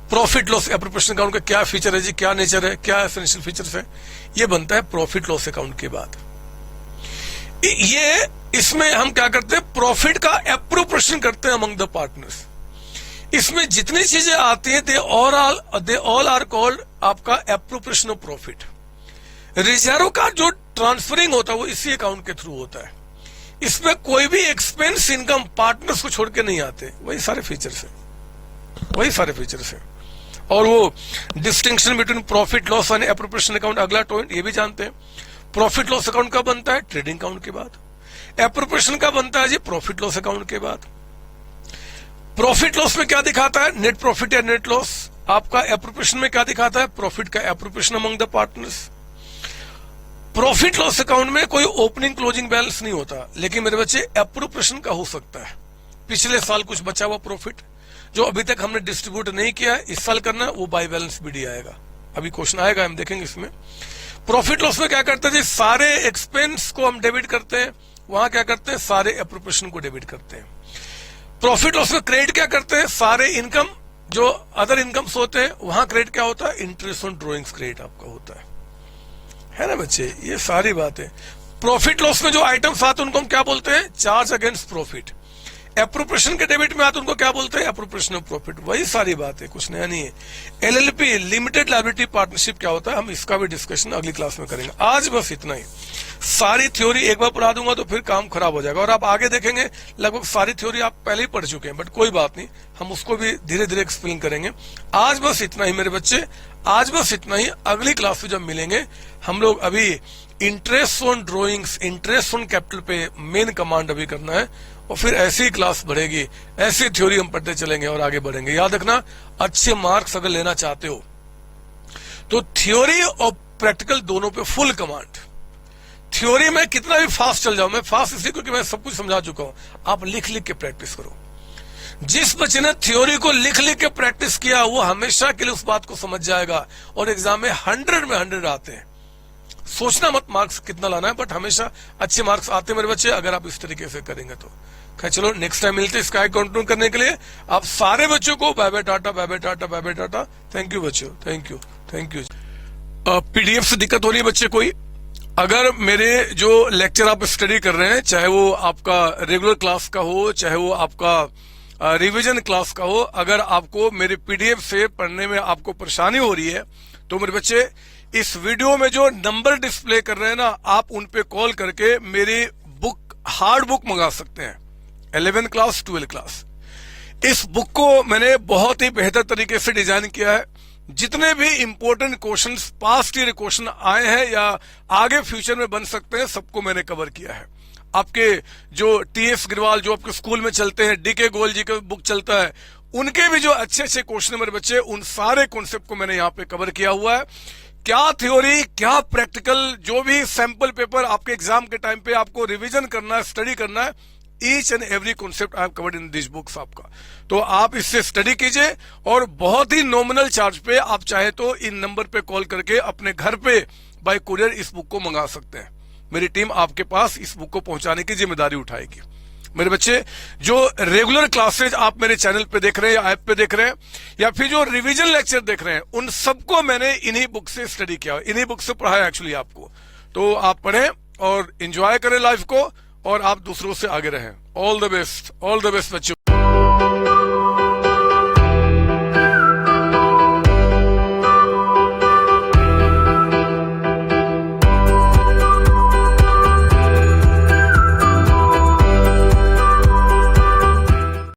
Speaker 1: प्रॉफिट लॉस एप्रोप्रिएशन अकाउंट का क्या फीचर है जी, क्या नेचर है, क्या एसेंशियल फीचर्स है, ये बनता है प्रॉफिट लॉस अकाउंट के बाद। ये इसमें हम क्या करते हैं, प्रॉफिट का एप्रोप्रिएशन करते हैं अमंग द पार्टनर्स। इसमें जितनी चीजें आती हैं दे ऑल आर कॉल्ड आपका एप्रोप्रिएशन ऑफ प्रॉफिट। रिजर्व का जो ट्रांसफरिंग होता है वो इसी अकाउंट के थ्रू होता है। इसमें कोई भी एक्सपेंस इनकम पार्टनर्स को छोड़ के नहीं आते, वही सारे फीचर्स हैं, वही सारे फीचर्स हैं। और वो distinction between profit loss and appropriation account, अगला पॉइंट ये भी जानते हैं। प्रॉफिट लॉस अकाउंट कब बनता है? ट्रेडिंग अकाउंट के बाद। एप्रोप्रिएशन का बनता है जी प्रॉफिट लॉस अकाउंट के बाद। प्रॉफिट लॉस में क्या दिखाता है? नेट प्रॉफिट या नेट लॉस। आपका एप्रोप्रिएशन में क्या दिखाता है? प्रॉफिट का appropriation among the partners. Profit loss account में कोई ओपनिंग क्लोजिंग बैलेंस नहीं होता, लेकिन मेरे बच्चे एप्रोप्रिएशन का हो सकता है। पिछले साल कुछ बचा हुआ प्रॉफिट जो अभी तक हमने डिस्ट्रीब्यूट नहीं किया है, इस साल करना है, वो बाय बैलेंस बीडी आएगा। अभी क्वेश्चन आएगा, हम देखेंगे इसमें। प्रॉफिट लॉस में क्या करते हैं जी, सारे एक्सपेंस को हम डेबिट करते हैं, वहां क्या करते हैं, सारे एप्रोप्रिएशन को डेबिट करते हैं। प्रॉफिट लॉस में क्रेडिट क्या करते हैं, सारे इनकम जो अदर इनकम्स होते हैं वहां क्रेडिट क्या होता है, इंटरेस्ट ऑन ड्रॉइंग्स क्रेडिट आपका होता है ना बच्चे, ये सारी बातें। प्रॉफिट लॉस में जो आइटम्स आते हैं उनको हम क्या बोलते हैं, चार्ज अगेंस्ट प्रॉफिट। एप्रोप्रिएशन के डेबिट में आते उनको क्या बोलते हैं, एप्रोप्रिएशन ऑफ प्रॉफिट। वही सारी बात है, कुछ नया नहीं है। एलएलपी लिमिटेड लायबिलिटी पार्टनरशिप क्या होता है, हम इसका भी डिस्कशन अगली क्लास में करेंगे। आज बस इतना ही। सारी थ्योरी एक बार पढ़ा दूंगा तो फिर काम खराब हो जाएगा, और आप आगे देखेंगे लगभग सारी थ्योरी आप पहले ही पढ़ चुके हैं, बट कोई बात नहीं, हम उसको भी धीरे धीरे एक्सप्लेन करेंगे। आज बस इतना ही मेरे बच्चे, आज बस इतना ही। अगली क्लास में जब मिलेंगे हम लोग अभी interest on drawings, interest on capital पे मेन कमांड अभी करना है, और फिर ऐसी क्लास बढ़ेगी, ऐसी थ्योरी हम पढ़ते चलेंगे और आगे बढ़ेंगे। याद रखना, अच्छे मार्क्स अगर लेना चाहते हो तो थ्योरी और प्रैक्टिकल दोनों पे फुल कमांड। थ्योरी में कितना भी फास्ट चल जाओ, मैं फास्ट इसलिए क्योंकि मैं सब कुछ समझा चुका हूं, आप लिख लिख के प्रैक्टिस करो। जिस बच्चे ने थ्योरी को लिख लिख के प्रैक्टिस किया वो हमेशा के लिए उस बात को समझ जाएगा और एग्जाम में 100 में 100 आते हैं। सोचना मत मार्क्स कितना लाना है, बट हमेशा अच्छे मार्क्स आते हैं मेरे बच्चे अगर आप इस तरीके से करेंगे तो। खैर चलो नेक्स्ट टाइम मिलते हैं इसका कंटिन्यू करने के लिए। आप सारे बच्चों को bye bye tata, bye bye tata, bye bye tata. Thank you बच्चों, thank you, thank you. PDF से दिक्कत हो रही है बच्चे कोई, अगर मेरे जो लेक्चर आप स्टडी कर रहे हैं, चाहे वो आपका रेगुलर क्लास का हो, चाहे वो आपका रिवीजन क्लास का हो, अगर आपको मेरे पीडीएफ से पढ़ने में आपको परेशानी हो रही है तो मेरे बच्चे इस वीडियो में जो नंबर डिस्प्ले कर रहे हैं ना, आप उन पे कॉल करके मेरी बुक, हार्ड बुक मंगा सकते हैं, 11 क्लास 12 क्लास। इस बुक को मैंने बहुत ही बेहतर तरीके से डिजाइन किया है। जितने भी important questions past year question आए हैं या आगे फ्यूचर में बन सकते हैं, सबको मैंने कवर किया है। आपके जो टीएस गिरवाल जो आपके स्कूल में चलते हैं, डीके गोयल जी का बुक चलता है, उनके भी जो अच्छे अच्छे क्वेश्चन मेरे बच्चे, उन सारे कॉन्सेप्ट को मैंने यहाँ पे कवर किया हुआ है। क्या थ्योरी, क्या प्रैक्टिकल, जो भी सैंपल पेपर आपके एग्जाम के टाइम पे आपको रिवीजन करना है, स्टडी करना है, each and every concept I have covered in this books आपका। तो आप इससे स्टडी कीजिए और बहुत ही नॉमिनल चार्ज पे आप चाहे तो इन नंबर पे कॉल करके अपने घर पे बाय कुरियर इस बुक को मंगा सकते हैं। मेरी टीम आपके पास इस बुक को पहुंचाने की जिम्मेदारी उठाएगी। मेरे बच्चे जो रेगुलर क्लासेज आप मेरे चैनल पे देख रहे हैं या ऐप पे देख रहे हैं या फिर जो रिवीजन लेक्चर देख रहे हैं, उन सबको मैंने इन्हीं बुक से स्टडी किया, इन्हीं बुक से पढ़ाया एक्चुअली आपको। तो आप पढ़ें और एंजॉय करें लाइफ को और आप दूसरों से आगे रहें। ऑल द बेस्ट बच्चों।